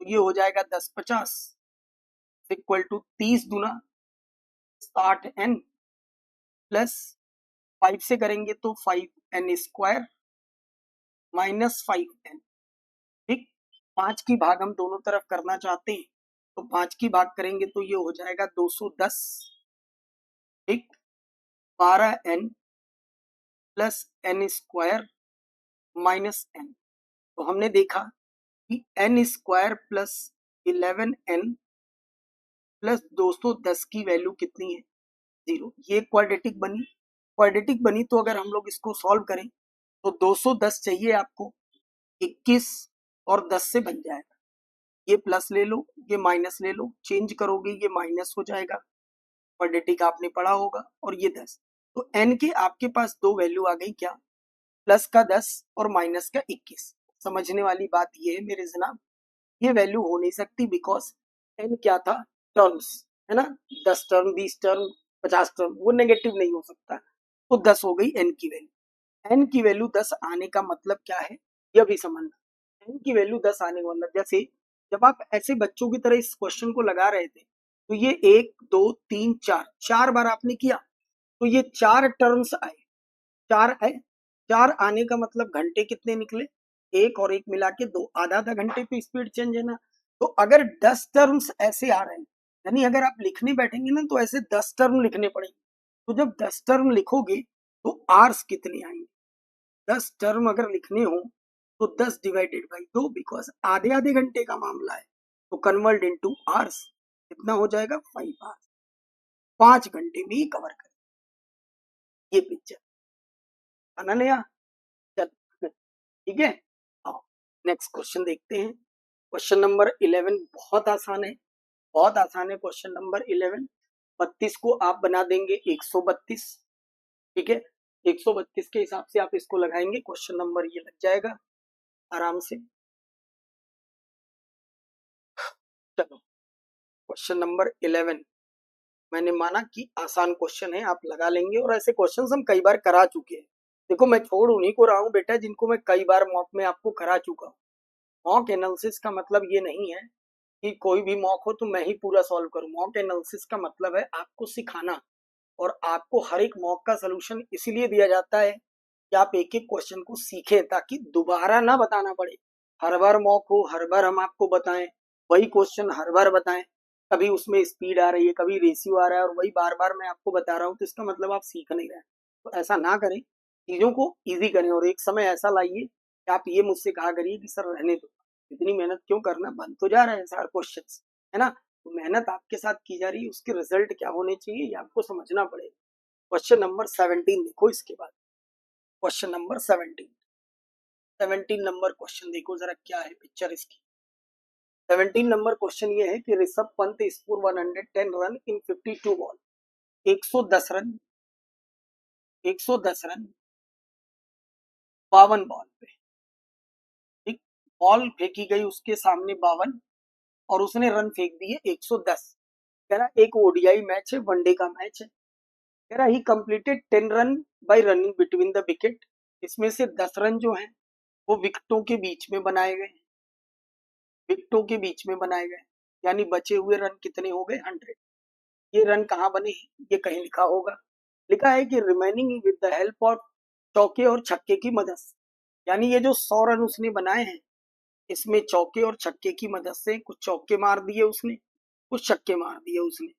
तो ये हो जाएगा 10×50 इक्वल टू 30 दूना 60n प्लस 5 से करेंगे तो 5n² माइनस 5n। ठीक, 5 की भाग हम दोनों तरफ करना चाहते हैं तो 5 की भाग करेंगे तो ये हो जाएगा 210। ठीक, 12n plus n² minus n। तो हमने देखा कि n² प्लस 11n प्लस 210 की वैल्यू कितनी है, 0। ये क्वाड्रेटिक बनी। क्वाड्रेटिक बनी तो अगर हम लोग इसको सॉल्व करें तो 210 चाहिए आपको, 21 और 10 से बन जाएगा। ये प्लस ले लो, ये माइनस ले लो, चेंज करोगे ये माइनस हो जाएगा। क्वाड्रेटिक आपने पढ़ा होगा। और ये 10, तो n के आपके पास दो वैल्यू आ गई, क्या, प्लस का 10 और माइनस का 21। समझने वाली बात ये है मेरे जनाब, ये वैल्यू हो नहीं सकती बिकॉज n क्या था, टर्म्स है ना, 10 टर्म 20 टर्म 50 टर्म, वो नेगेटिव नहीं हो सकता। तो 10 हो गई n की वैल्यू। n की वैल्यू 10 आने का मतलब क्या है, यह भी समझना। n की वैल्यू 10 आने का मतलब, जैसे जब आप ऐसे बच्चों की तरह इस क्वेश्चन को लगा रहे थे तो ये 1 2 3 4 बार आपने किया तो ये 4 टर्म्स आए, 4 आए। 4 आने का मतलब घंटे कितने निकले, 1 और 1 मिला के 2, आधा आधा घंटे पे स्पीड चेंज है ना। तो अगर 10 टर्म्स ऐसे आ रहे हैं, यानी अगर आप लिखने बैठेंगे ना तो ऐसे 10 टर्म लिखने पड़ेंगे। तो जब 10 टर्म लिखोगे तो आर्स कितने आएंगे, 10 टर्म अगर लिखने हो तो 10 डिवाइडेड बाई 2, बिकॉज आधे आधे घंटे का मामला है तो कन्वर्ट इनटू आवर्स कितना हो जाएगा, 5 आवर्स। 5 घंटे में ही कवर कर ये पिक्चर बना लिया। चल ठीक है, हाँ नेक्स्ट क्वेश्चन देखते हैं। क्वेश्चन नंबर 11 बहुत आसान है, बहुत आसान है क्वेश्चन नंबर 11। 32 को आप बना देंगे 132। ठीक है, 132 के हिसाब से आप इसको लगाएंगे, क्वेश्चन नंबर ये लग जाएगा आराम से। चलो क्वेश्चन नंबर 11 मैंने माना कि आसान क्वेश्चन है, आप लगा लेंगे। और ऐसे क्वेश्चंस हम कई बार करा चुके हैं। देखो मैं छोड़ उन्हीं को रहा हूँ बेटा जिनको मैं कई बार मॉक में आपको करा चुका हूँ। मॉक एनालिसिस का मतलब ये नहीं है कि कोई भी मॉक हो तो मैं ही पूरा सॉल्व करूँ। मॉक एनालिसिस का मतलब है आपको सिखाना, और आपको हर एक मॉक का सोल्यूशन इसलिए दिया जाता है कि आप एक एक क्वेश्चन को सीखें ताकि दोबारा ना बताना पड़े। हर बार मॉक हो, हर बार हम आपको बताएं वही क्वेश्चन, हर बार बताएं, कभी उसमें स्पीड आ रही है, कभी रेशियो आ रहा है और वही बार बार मैं आपको बता रहा हूँ, तो इसका मतलब आप सीख नहीं रहे। तो ऐसा ना करें, चीजों को इजी करें। और एक समय ऐसा लाइए कि आप ये मुझसे कहा करिए कि सर रहने दो, इतनी मेहनत क्यों करना, बन तो जा रहे हैं सारे क्वेश्चन, है ना। तो मेहनत आपके साथ की जा रही है, उसके रिजल्ट क्या होने चाहिए ये आपको समझना पड़ेगा। क्वेश्चन नंबर 17 देखो, इसके बाद क्वेश्चन नंबर 17 नंबर क्वेश्चन देखो जरा क्या है पिक्चर इसकी। 17 नंबर क्वेश्चन ये है कि Rishabh Pant score 110 run in 52 ball. 110 run, 110 run 52 ball पे। ठीक, बॉल फेंकी गई उसके सामने 52 और उसने रन फेंक दिए 110। कह रहा एक ओडीआई मैच है, वनडे का मैच है। कह रहा ही completed 10 run by running between the wicket. इसमें से 10 रन जो हैं वो विकेटों के बीच में बनाए गए, विकेटों के बीच में बनाए गए, यानी बचे हुए रन कितने हो गए, 100। ये रन कहाँ बने हैं, ये कहीं लिखा होगा। लिखा है कि remaining with the help of चौके और छक्के की मदद से, यानी ये जो 100 रन उसने बनाए हैं इसमें चौके और छक्के की मदद से, कुछ चौके मार दिए उसने, कुछ छक्के मार दिए उसने।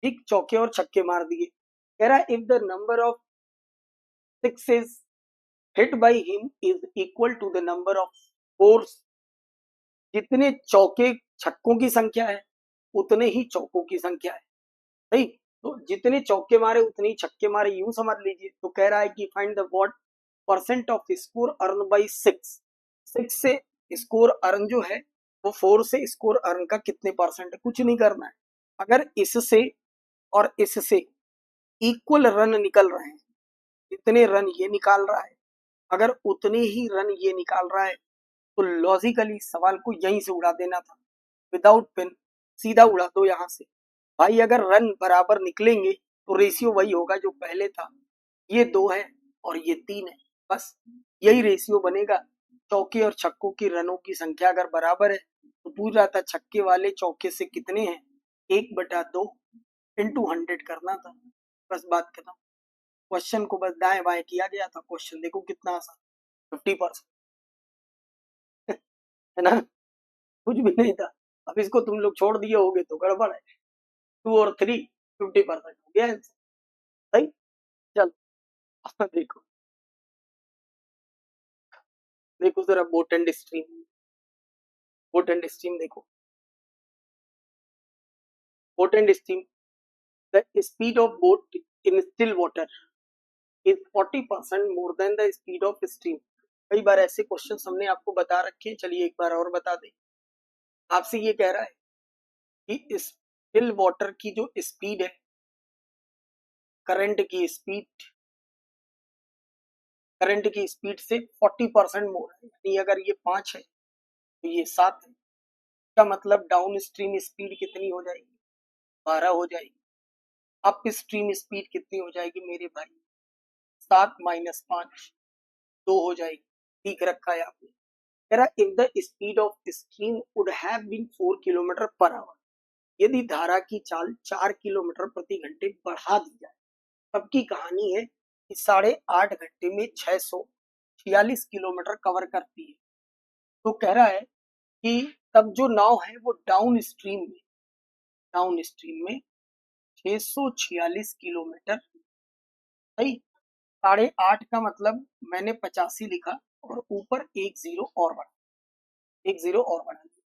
ठीक, चौके और छक्के मार दिए। कह रहा if the number of sixes hit by him is equal to the number of fours, जितने चौके छक्कों की संख्या है उतने ही चौकों की संख्या है। सही, तो जितने चौके मारे उतने ही छक्के मारे, यूं समझ लीजिए। तो कह रहा है कि find the what percent off score earn by 6 से स्कोर अर्न जो है वो 4 से स्कोर अर्न का कितने परसेंट है, कुछ नहीं करना है। अगर इससे और इससे इक्वल रन निकल रहे हैं, जितने रन ये निकाल रहा है अगर उतने ही रन ये निकाल रहा है तो लॉजिकली सवाल को यहीं से उड़ा देना था, विदाउट पेन सीधा उड़ा दो यहां से। भाई अगर रन बराबर निकलेंगे तो रेशियो वही होगा जो पहले था, ये 2 है और ये 3 है, बस यही रेशियो बनेगा। चौके और छक्कों की रनों की संख्या अगर बराबर है तो पूछ रहा था छक्के वाले चौके से कितने हैं, 1/2 इंटू 100 करना था, बस बात खत्म। क्वेश्चन को बस दाएं बाएं किया गया था। क्वेश्चन देखो कितना आसान, 50%, है ना, कुछ भी नहीं था। अब इसको तुम लोग छोड़ दिए होगे तो गड़बड़ है। 2 और 3 50% हो गया आंसर। सही। चल अब देखो, देखो जरा boat and stream, boat and stream देखो, boat and stream, the speed of boat in still water is 40% more than the speed of stream. कई बार ऐसे क्वेश्चन हमने आपको बता रखे हैं, चलिए एक बार और बता दें। आपसे ये कह रहा है कि स्टिल वाटर की जो स्पीड है, करंट की स्पीड, करंट की स्पीड से 40% मोर है, यानी अगर ये 5 है तो ये 7 है। इसका मतलब डाउन स्ट्रीम स्पीड कितनी हो जाएगी, 12 हो जाएगी। अप स्ट्रीम स्पीड कितनी हो जाएगी मेरे भाई, 7 माइनस 5 2 हो जाएगी। ठीक रखा है आपने। If the speed of stream would have been 4 kilometre per hour, यदि धारा की चाल 4 किलोमीटर प्रति घंटे बढ़ा दी जाए, तब की कहानी है कि 8.5 घंटे में 646 किलोमीटर कवर करती है। तो कह रहा है कि तब जो नाव है वो डाउन स्ट्रीम में 646 किलोमीटर, सही। 8.5 का मतलब मैंने 85 लिखा और ऊपर एक जीरो और बढ़ा, एक जीरो और बढ़ा दिया,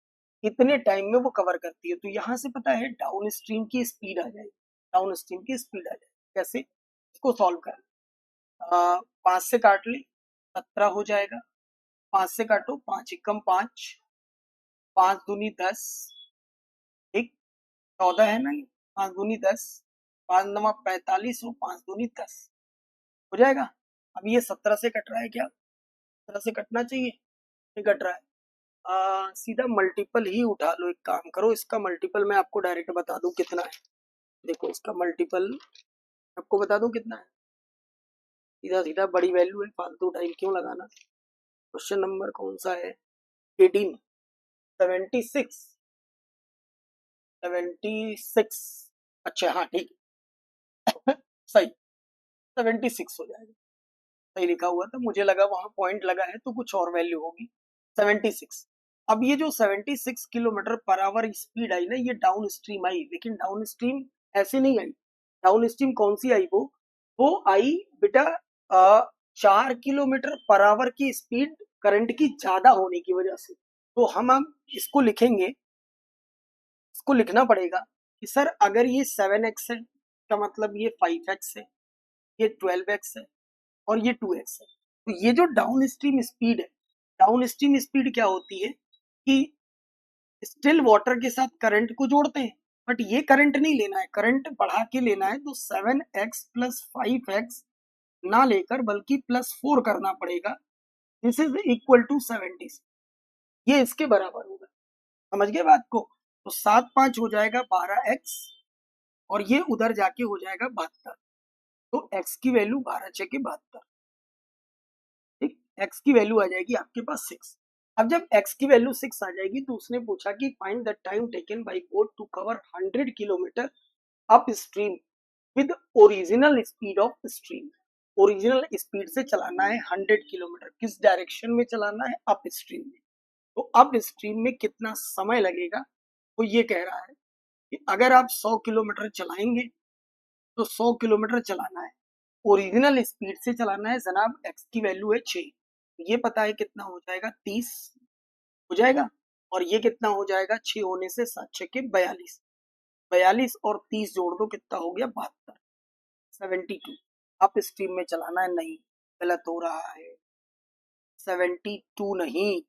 इतने टाइम में वो कवर करती है। तो यहां से पता है डाउन स्ट्रीम की स्पीड आ जाएगी, डाउन स्ट्रीम की स्पीड आ जाएगी। कैसे, इसको सॉल्व कर, 5 से काट ले, 17 हो जाएगा। 5 से काटो, 5 एकम 5, 5 दूनी 10, ठीक, 14 है ना, 5 दूनी 10, 5 नवा 45 और 5 दूनी 10 हो जाएगा। अब ये 17 से कट रहा है क्या, 17 से कटना चाहिए, नहीं कट रहा है। सीधा मल्टीपल ही उठा लो, एक काम करो, इसका मल्टीपल मैं आपको डायरेक्ट बता दूं कितना है। देखो इसका मल्टीपल आपको बता दूं कितना है, सीधा सीधा बड़ी वैल्यू है, फालतू टाइम क्यों लगाना। क्वेश्चन नंबर कौन सा है, 18, 76, 76, अच्छा हाँ ठीक सही, 76 हो जाएगा। सही लिखा हुआ था, मुझे लगा वहां पॉइंट लगा है तो कुछ और वैल्यू होगी। 76। अब ये जो 76 किलोमीटर पर आवर स्पीड आई ना, ये डाउन स्ट्रीम आई, लेकिन डाउन स्ट्रीम ऐसे नहीं आई। डाउन स्ट्रीम कौन सी आई, वो आई बेटा 4 किलोमीटर पर आवर की स्पीड करंट की ज्यादा होने की वजह से। तो हम अब इसको लिखेंगे, इसको लिखना पड़ेगा कि सर अगर ये 7x है, का मतलब ये 5x है, ये 12x है और ये 2x है। तो ये जो डाउन स्ट्रीम स्पीड है, डाउन स्ट्रीम स्पीड क्या होती है कि स्टिल वाटर के साथ करंट को जोड़ते हैं, बट ये करंट नहीं लेना है, करंट बढ़ा के लेना है। तो 7x प्लस 5x ना लेकर बल्कि +4 करना पड़ेगा। दिस इज इक्वल टू 70, ये इसके बराबर होगा। समझ गए बात को। तो 7 5 हो जाएगा 12x और ये उधर जाके हो जाएगा 72। तो x की वैल्यू 12 6 के 72, ठीक, x की वैल्यू आ जाएगी आपके पास 6। अब जब x की वैल्यू 6 आ जाएगी तो उसने पूछा कि find the time taken by boat to cover 100 kilometre upstream with original speed of stream. Original speed से चलाना है 100 किलोमीटर, किस डायरेक्शन में चलाना है, अप स्ट्रीम में। तो अप स्ट्रीम में कितना समय लगेगा, तो ये कह रहा है कि अगर आप 100 किलोमीटर चलाएंगे तो 100 किलोमीटर चलाना है, ओरिजिनल स्पीड से चलाना है जनाब। एक्स की वैल्यू है 6, ये पता है कितना हो जाएगा, 30 हो जाएगा। और ये कितना हो जाएगा, 6 होने से 7 6 के 42, 42 और 30 जोड़ दो, कितना हो गया 72, 72। अप स्ट्रीम में चलाना है, नहीं गलत हो रहा है, 72 नहीं,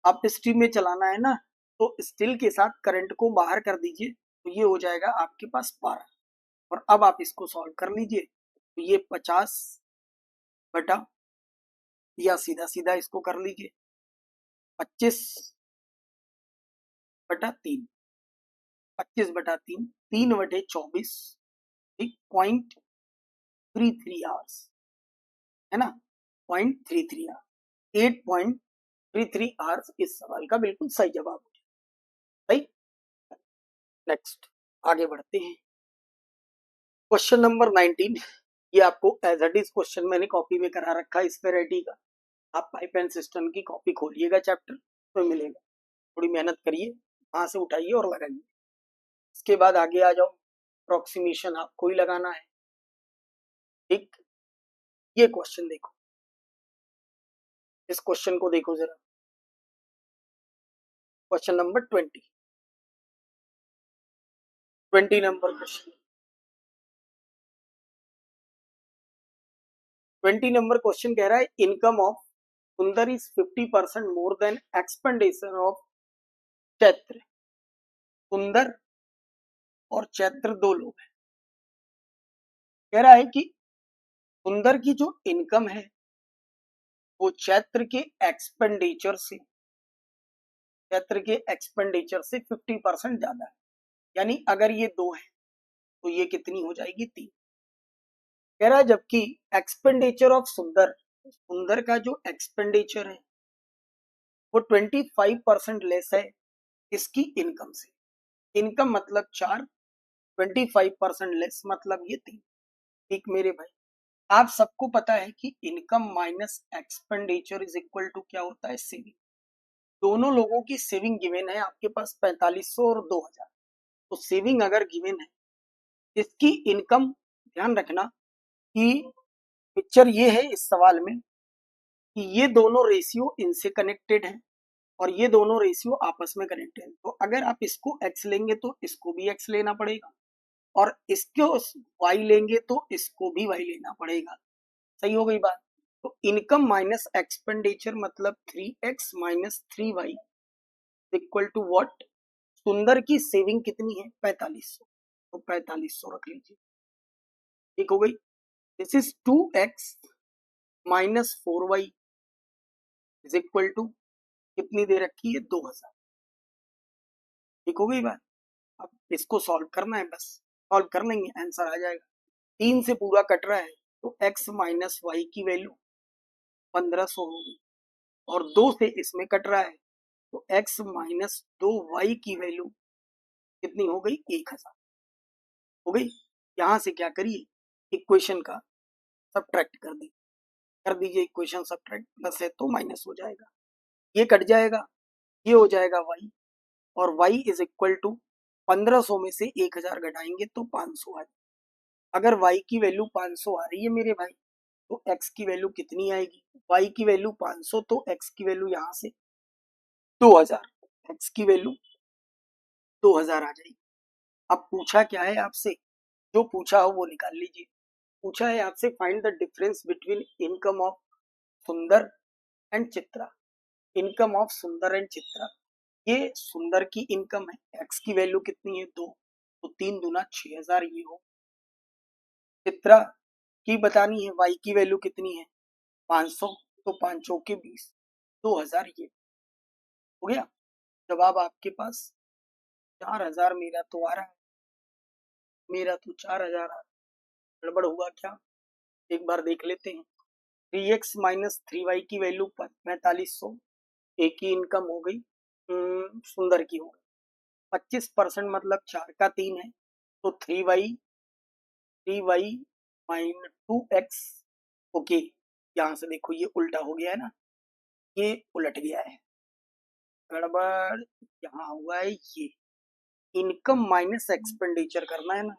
अप स्ट्रीम में चलाना है ना। तो स्टिल के साथ करंट को बाहर कर दीजिए, तो ये हो जाएगा आपके पास 12। और अब आप इसको सॉल्व कर लीजिए, तो ये 50 बटा, या सीधा सीधा इसको कर लीजिए 25/3, 25/3, 3/24, ठीक, 0.33 आवर्स, है ना, 0.33 आवर, 8. 3 आवर्स इस सवाल का बिल्कुल सही जवाब हो जाए। सही। नेक्स्ट आगे बढ़ते हैं। क्वेश्चन नंबर 19, ये आपको एज इट इज क्वेश्चन मैंने कॉपी में करा रखा है इस वेराइटी का। आप पाइप एंड सिस्टम की कॉपी खोलिएगा, चैप्टर तो मिलेगा। थोड़ी मेहनत करिए, वहां से उठाइए और लगाइए। इसके बाद आगे आ जाओ, अप्रोक्सीमेशन आपको ही लगाना है। ठीक, ये क्वेश्चन देखो, इस क्वेश्चन को देखो जरा। Question number 20 number question. 20 number question कह रहा है इनकम ऑफ सुंदर is 50% more then expenditure of Chaitra. सुंदर और चैत्र दो लोग हैं। कह रहा है कि सुंदर की जो इनकम है वो चैत्र के एक्सपेंडिचर से 50% ज्यादा है। यानी अगर ये दो है तो ये कितनी हो जाएगी, 3। कह रहा है जबकि एक्सपेंडिचर ऑफ सुंदर का जो एक्सपेंडिचर है वो 25% लेस है इसकी इनकम से। इनकम मतलब 4, 25% लेस मतलब ये 3। ठीक मेरे भाई, आप सबको पता है कि income minus expenditure is equal to क्या होता है, सेविंग। दोनों लोगों की सेविंग गिवन है, आपके पास 4500 और 2000। तो सेविंग अगर गिवन है, इसकी इनकम, ध्यान रखना कि पिक्चर ये है इस सवाल में कि ये दोनों रेशियो इनसे कनेक्टेड है और ये दोनों रेशियो आपस में कनेक्टेड है। तो अगर आप इसको एक्स लेंगे तो इसको भी एक्स लेना पड़ेगा, और इसको वाई लेंगे तो इसको भी वाई लेना पड़ेगा। सही हो गई बात। तो इनकम माइनस एक्सपेंडिचर मतलब 3x minus 3y equal to what. सुंदर की सेविंग कितनी है, 4500, तो 4500 रख लीजिए। ठीक हो गई। This is 2x minus 4y is equal to कितनी दे रखी है, 2000। ठीक हो गई बात। अब इसको सॉल्व करना है, बस सॉल्व कर लेंगे, आंसर आ जाएगा। 3 से पूरा कट रहा है तो x माइनस वाई की वैल्यू 1500 होगी, और 2 से इसमें कट रहा है तो x माइनस 2y की वैल्यू कितनी हो गई, 1000 हो गई। यहां से क्या करिए, इक्वेशन का सब्ट्रैक्ट कर दीजिए। इक्वेशन सब्ट्रैक्ट, प्लस है तो माइनस हो जाएगा, ये कट जाएगा, ये हो जाएगा y, और y इज इक्वल टू 1500 में से 1000 घटाएंगे तो 500 आ जाएगा। अगर y की वैल्यू 500 आ रही है मेरे भाई, तो x की वैल्यू कितनी आएगी, y की वैल्यू 500, तो x की वैल्यू यहां से 2000, x की वैल्यू 2000 आ जाएगी। अब पूछा क्या है आपसे, जो पूछा हो वो निकाल लीजिए। पूछा है आपसे find the difference between income of सुंदर एंड चित्रा। इनकम ऑफ सुंदर एंड चित्रा, ये सुंदर की इनकम है, एक्स की वैल्यू कितनी है, 2, तो 3 दूना 6000 ये हो। चित्रा की बतानी है, वाई की वैल्यू कितनी है, 500, तो 5 चौके 20, 2000 ये हो गया। जवाब आपके पास 4000। मेरा तो आ रहा है, मेरा तो 4000 आ रहा है। गड़बड़ हुआ क्या, एक बार देख लेते हैं। 3x माइनस 3y की वैल्यू 4500, एक ही इनकम हो गई, सुंदर की हो गई। 25% मतलब 4 का 3 है, तो 3y माइनस 2x। ओके, यहाँ से देखो ये उल्टा हो गया है ना, ये उलट गया है, गड़बड़ यहाँ हुआ है। ये इनकम माइनस एक्सपेंडिचर करना है ना,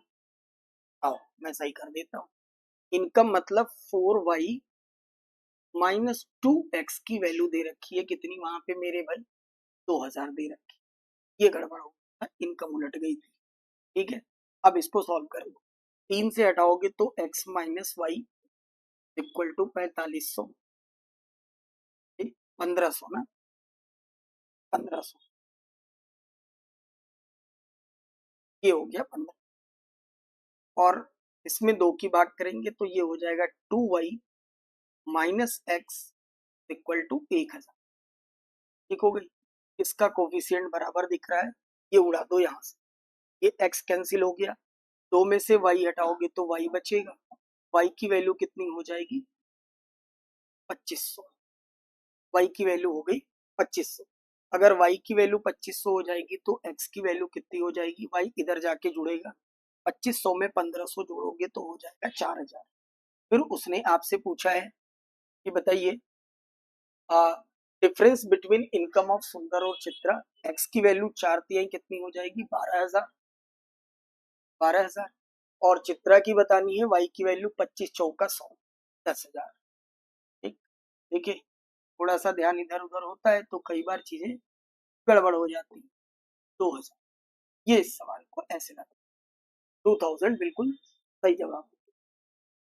आओ मैं सही कर देता हूँ। इनकम मतलब 4y माइनस 2x की वैल्यू दे रखी है कितनी वहां पे मेरे भाई, 2000 दे रखी, ये गड़बड़ हो गया, इनकम उलट गई थी। ठीक है, अब इसको सॉल्व कर लो। 3 से हटाओगे तो x minus y equal to 4500, 1500 ना, 1500 ये हो गया 15, और इसमें 2 की भाग करेंगे तो ये हो जाएगा 2y minus x equal to 1000। ठीक हो गई। इसका कोफिशिएंट बराबर दिख रहा है, ये उड़ा दो यहाँ से, ये x कैंसिल हो गया, 2 में से y हटाओगे तो y बचेगा, y की वैल्यू कितनी हो जाएगी, 2500। y की वैल्यू हो गई 2500। अगर y की वैल्यू 2500 हो जाएगी तो x की वैल्यू कितनी हो जाएगी, y इधर जाके जुड़ेगा, 2500 में 1500 जोड़ोगे तो हो जाएगा 4000। फिर उसने आपसे पूछा है कि बताइए डिफरेंस बिटवीन इनकम ऑफ सुंदर और चित्रा, x की वैल्यू 4 कितनी हो जाएगी, 12000, 12000। और चित्रा की बतानी है, y की वैल्यू 25 चौका 100, 10,000। ठीक, देखिए थोड़ा सा ध्यान इधर उधर होता है तो कई बार चीजें गड़बड़ हो जाती है। 2000, ये इस सवाल को ऐसे लगा, 2000 बिल्कुल सही जवाब।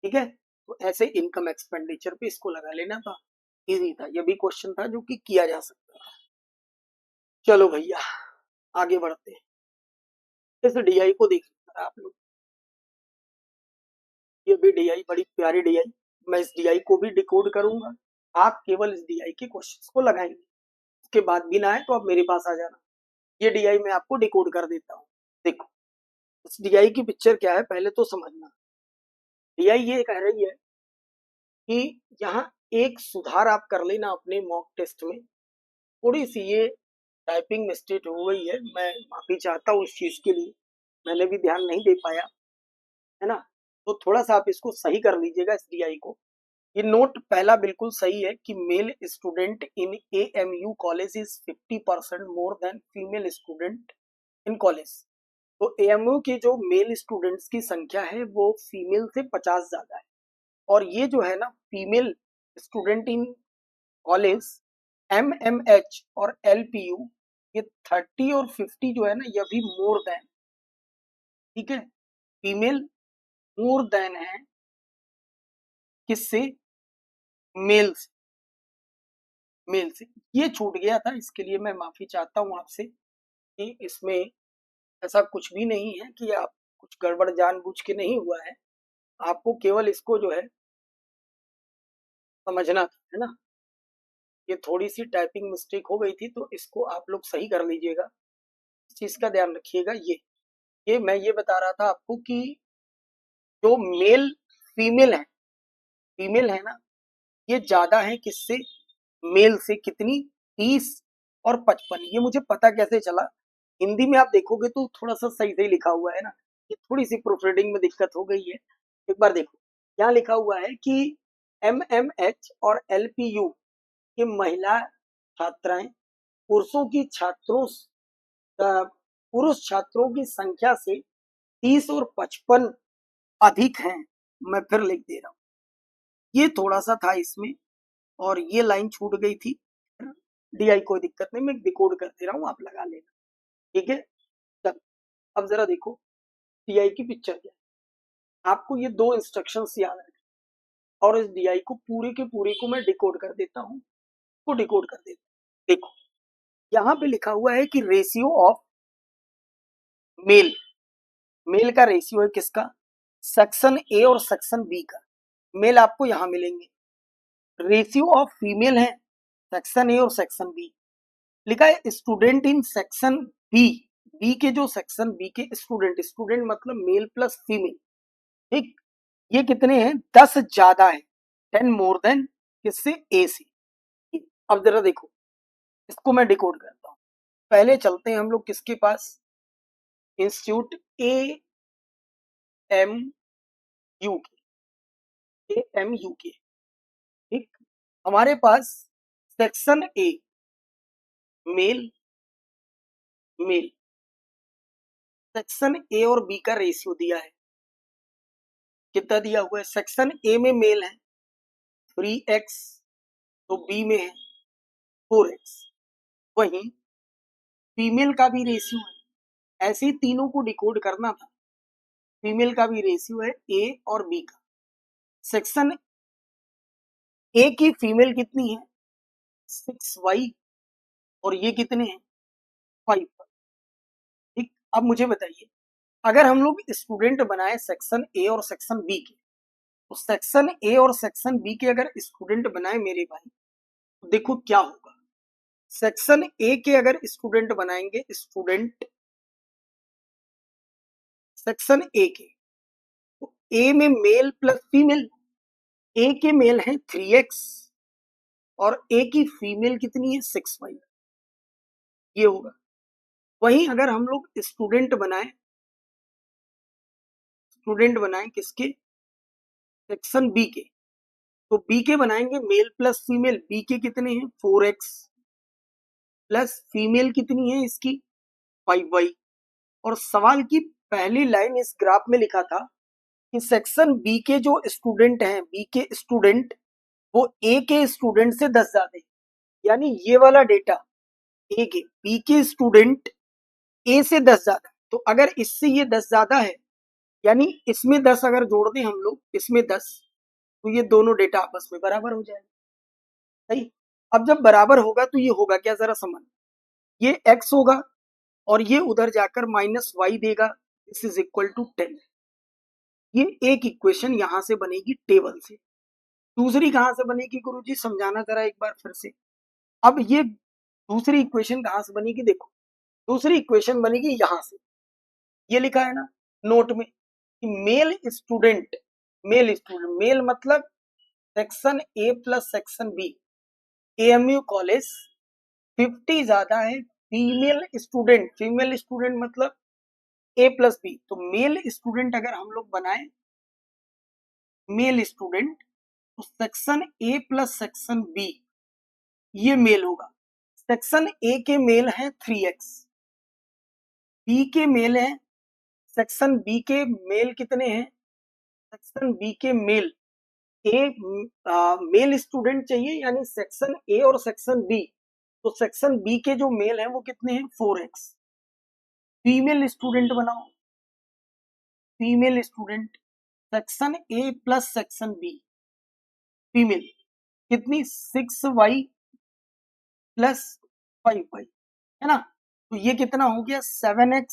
ठीक है, तो ऐसे इनकम एक्सपेंडिचर पे इसको लगा लेना था, इजी था, ये भी क्वेश्चन था जो कि किया जा सकता था। चलो भैया आगे बढ़ते हैं। इस डीआई को देख आप लोग, ये भी डीआई बड़ी प्यारी डीआई, मैं इस डीआई को भी डिकोड करूंगा, आप केवल इस डीआई के क्वेश्चंस को लगाएंगे, उसके बाद भी ना आए तो आप मेरे पास आ जाना। ये डीआई मैं आपको डिकोड कर देता हूँ। देखो इस डीआई की पिक्चर क्या है पहले तो समझना। डीआई ये कह रही है कि यहाँ एक सुधार आप कर लेना अपने मॉक टेस्ट में, थोड़ी सी ये टाइपिंग मिस्टेक हो गई है, मैं माफी चाहता हूँ इस चीज के लिए, मैंने भी ध्यान नहीं दे पाया, है ना, तो थोड़ा सा आप इसको सही कर लीजिएगा इस डीआई को। ये नोट पहला बिल्कुल सही है कि male student in AMU college is 50% more then female student in college. तो एएमयू के जो मेल स्टूडेंट्स की संख्या है वो फीमेल से 50 ज्यादा है, और ये जो है ना female student in college MMH और एलपीयू, ये 30 और 50 जो है ना ये भी मोर देन, ठीक है, फीमेल मोर देन है किससे, मेल से, मेल से। ये छूट गया था, इसके लिए मैं माफी चाहता हूँ आपसे कि इसमें ऐसा कुछ भी नहीं है कि आप कुछ गड़बड़ जानबूझ के नहीं हुआ है, आपको केवल इसको जो है समझना था, है ना। ये थोड़ी सी टाइपिंग मिस्टेक हो गई थी तो इसको आप लोग सही कर लीजिएगा, इस चीज का ध्यान रखिएगा। ये मैं ये बता रहा था आपको कि जो मेल फीमेल है, फीमेल है ना, ये ज्यादा है किससे, मेल से, कितनी, 30 और 55। ये मुझे पता कैसे चला, हिंदी में आप देखोगे तो थोड़ा सा सही सही लिखा हुआ है ना, ये थोड़ी सी प्रूफ रीडिंग में दिक्कत हो गई है। एक बार देखो यहाँ लिखा हुआ है कि एमएमएच और एलपीयू ये महिला छात्राएं पुरुषों की छात्रों पुरुष छात्रों की संख्या से 30 और 55 अधिक हैं। मैं फिर लिख दे रहा हूँ, ये थोड़ा सा था इसमें और ये लाइन छूट गई थी, डीआई कोई दिक्कत नहीं, मैं डिकोड कर दे रहा हूँ, आप लगा लेना, ठीक है। चल अब जरा देखो डीआई की पिक्चर क्या है, आपको ये दो इंस्ट्रक्शंस याद रखें और इस डीआई को पूरे के पूरे को मैं डिकोड कर देता हूँ, को डिकोड कर देता हूँ। देखो यहाँ पे लिखा हुआ है कि रेशियो ऑफ मेल, मेल का रेशियो है किसका, सेक्शन ए और सेक्शन बी का, मेल आपको यहां मिलेंगे, रेशियो ऑफ फीमेल है सेक्शन ए और सेक्शन बी। लिखा है student in section B, B के जो सेक्शन बी के स्टूडेंट, स्टूडेंट मतलब मेल प्लस फीमेल, ठीक, ये कितने हैं, 10 ज्यादा है, 10 मोर देन किससे, ए से। अब जरा देखो इसको मैं डिकोड करता हूं, पहले चलते हैं हम लोग किसके पास, institute A M U K, A M U K, ठीक, हमारे पास section A male, male, section A और बी का रेशियो दिया है, कितना दिया हुआ है, सेक्शन ए में मेल है 3x, तो बी में है 4x, वहीं फीमेल का भी रेशियो है, ऐसे ही तीनों को डिकोड करना था, फीमेल का भी रेशियो है ए और बी का, सेक्शन ए की फीमेल कितनी है 6y और ये कितने हैं 5, ठीक। अब मुझे बताइए अगर हम लोग स्टूडेंट बनाए सेक्शन ए और सेक्शन बी के, तो सेक्शन ए और सेक्शन बी के अगर स्टूडेंट बनाए मेरे भाई, तो देखो क्या होगा, सेक्शन ए के अगर स्टूडेंट बनाएंगे, स्टूडेंट सेक्शन ए के, तो ए में मेल प्लस फीमेल, ए के मेल है 3x और ए की फीमेल कितनी है 6y, ये होगा। वहीं अगर हम लोग स्टूडेंट बनाए किसके, सेक्शन बी के, तो बी के बनाएंगे मेल प्लस फीमेल, बी के कितने हैं 4x प्लस फीमेल कितनी है इसकी 5y। और सवाल की पहली लाइन इस ग्राफ में लिखा था कि सेक्शन बी के जो स्टूडेंट हैं, बी के स्टूडेंट वो ए के स्टूडेंट से 10 ज्यादा है, यानी ये वाला डेटा ए के, बी के स्टूडेंट ए से 10 ज्यादा है। तो अगर इससे ये 10 ज्यादा है, यानी इसमें 10 अगर जोड़ दें हम लोग, इसमें 10, तो ये दोनों डेटा आपस में बराबर हो जाएगा। सही। अब जब बराबर होगा तो ये होगा क्या, जरा समझ, ये x होगा और ये उधर जाकर -y देगा, दिस इज इक्वल टू 10। ये एक इक्वेशन यहां से बनेगी टेबल से। दूसरी कहां से बनेगी गुरुजी, समझाना जरा एक बार फिर से। अब ये दूसरी इक्वेशन कहां से बनेगी, देखो दूसरी इक्वेशन बनेगी यहां से, ये लिखा है ना नोट में कि मेल मतलब section A plus section B, AMU college 50 ज्यादा है फीमेल स्टूडेंट मतलब ए प्लस बी। तो मेल स्टूडेंट अगर हम लोग बनाए मेल स्टूडेंट, तो section A plus section B ये मेल होगा। सेक्शन ए के मेल है 3x, बी के मेल है, सेक्शन बी के मेल कितने हैं, सेक्शन बी के मेल ए मेल स्टूडेंट चाहिए, यानी सेक्शन ए और सेक्शन बी, तो सेक्शन बी के जो मेल हैं वो कितने हैं 4x। फीमेल स्टूडेंट बनाओ, female student section A plus section B, female कितनी 6y प्लस 5y, है ना। तो ये कितना हो गया 7x,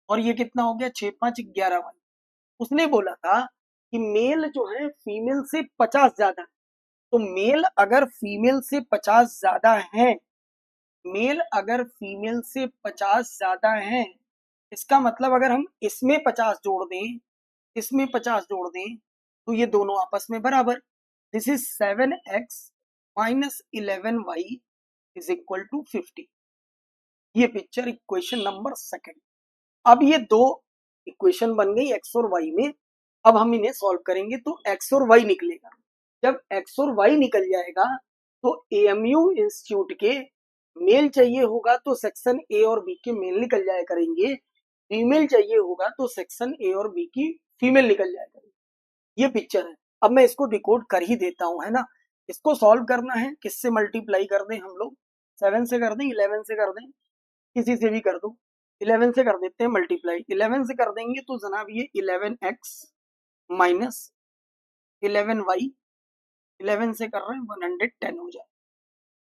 और ये कितना हो गया 6 5 11y। उसने बोला था कि मेल जो है फीमेल से 50 ज्यादा है, तो मेल अगर फीमेल से 50 ज्यादा है, मेल अगर फीमेल से 50 ज्यादा है, इसका मतलब अगर हम इसमें 50 जोड़ दें, इसमें 50 जोड़ दें, तो ये दोनों आपस में बराबर। This is 7x minus 11y is equal to 50। ये पिक्चर इक्वेशन नंबर सेकंड। अब ये दो इक्वेशन बन गई x और y में। अब हम इन्हें सॉल्व करेंगे तो x और y निकलेगा। जब x और y निकल जाएगा तो एएमयू इंस्टीट्यूट के मेल चाहिए होगा तो सेक्शन ए और बी के मेल निकल जाया करेंगे, फीमेल चाहिए होगा तो सेक्शन ए और बी की फीमेल निकल जाया करेंगे। ये पिक्चर है। अब मैं इसको डिकोड कर ही देता हूं, है ना। इसको सॉल्व करना है, किससे मल्टीप्लाई कर दें हम लोग, 7 से कर दें, 11 से कर दें, किसी से भी कर दो। 11 से कर देते हैं मल्टीप्लाई, 11 से कर देंगे तो जनाब ये 11x माइनस 11y, 11 से कर रहे हैं 110 हो जाए।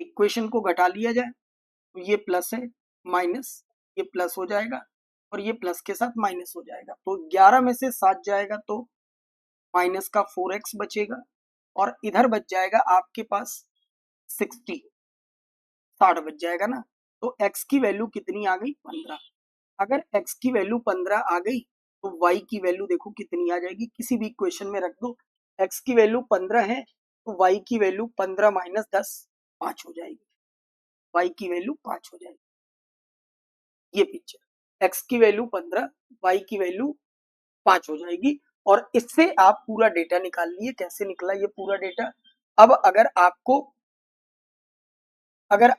इक्वेशन को घटा लिया जाए तो ये प्लस है, माइनस, ये प्लस हो जाएगा और ये प्लस के साथ माइनस हो जाएगा। तो 11 में से 7 जाएगा तो माइनस का 4x बचेगा, और इधर बच जाएगा आपके पास 60 बच जाएगा ना। तो x की वैल्यू कितनी आ गई 15। अगर x की वैल्यू 15 आ गई तो y की वैल्यू देखो कितनी आ जाएगी, किसी भी इक्वेशन में रख दो। x की वैल्यू 15 है तो y की वैल्यू 15 माइनस 10 5 हो जाएगी, y की वैल्यू 5 हो जाएगी। ये पिक्चर x की वैल्यू 15, y की वैल्यू 5 हो जाएगी। और इससे आप पूरा डेटा निकाल लिए। कैसे निकला ये पूरा डेटा। अब अगर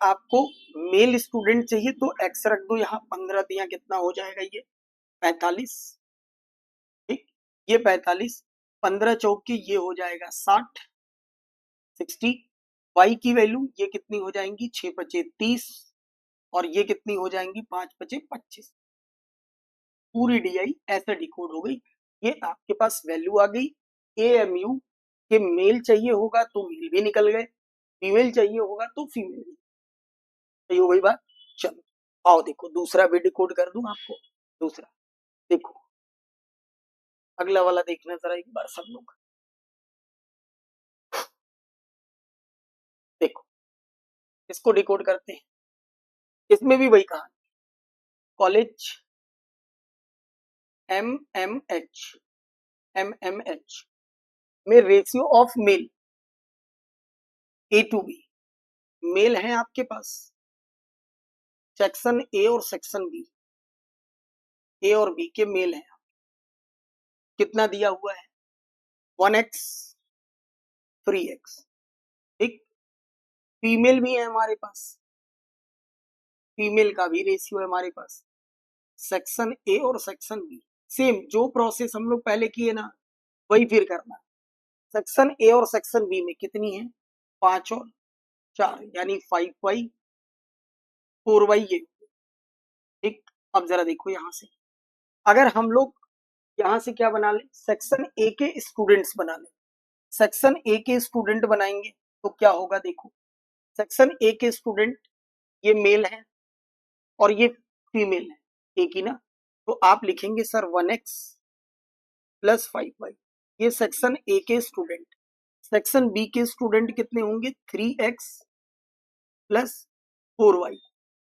आपको मेल स्टूडेंट चाहिए तो x रख दो यहाँ 15, तो यहाँ कितना हो जाएगा ये 45। ठीक, ये 45, 15 चौक के ये हो जाएगा 60, 60। y की वैल्यू ये कितनी हो जाएंगी 6 पचे 30, और ये कितनी हो जाएंगी 5 पचे 25। पूरी डीआई ऐसे डिकोड हो गई। ये आपके पास वैल्यू आ गई। एएमयू के मेल चाहिए होगा तो मेल भी निकल गए, फीमेल चाहिए होगा तो फीमेल भी। सही हो गई बात। चलो आओ देखो दूसरा भी डिकोड कर दूं आपको। दूसरा देखो, अगला वाला देखना जरा एक बार सब लोग। देखो इसको डिकोड करते हैं। इसमें भी वही कहा, कॉलेज एमएमएच में ratio of male A to B male हैं आपके पास, सेक्शन ए और सेक्शन बी, ए और बी के मेल हैं। कितना दिया हुआ है? 1x 3x। ठीक, फीमेल भी है हमारे पास, फीमेल का भी रेशियो है हमारे पास, सेक्शन ए और सेक्शन बी। सेम जो प्रोसेस हम लोग पहले किए ना, वही फिर करना। सेक्शन ए और सेक्शन बी में कितनी है? 5 और 4, यानी 5y 4y ये। ठीक, अब जरा देखो यहां से, अगर हम लोग यहां से क्या बना ले, सेक्शन ए के स्टूडेंट्स बना ले। सेक्शन ए के स्टूडेंट बनाएंगे तो क्या होगा, देखो सेक्शन ए के स्टूडेंट ये मेल है और ये फीमेल है, एक ही ना। तो आप लिखेंगे सर 1x प्लस 5y, ये सेक्शन ए के स्टूडेंट। सेक्शन बी के स्टूडेंट कितने होंगे? 3x plus 4y।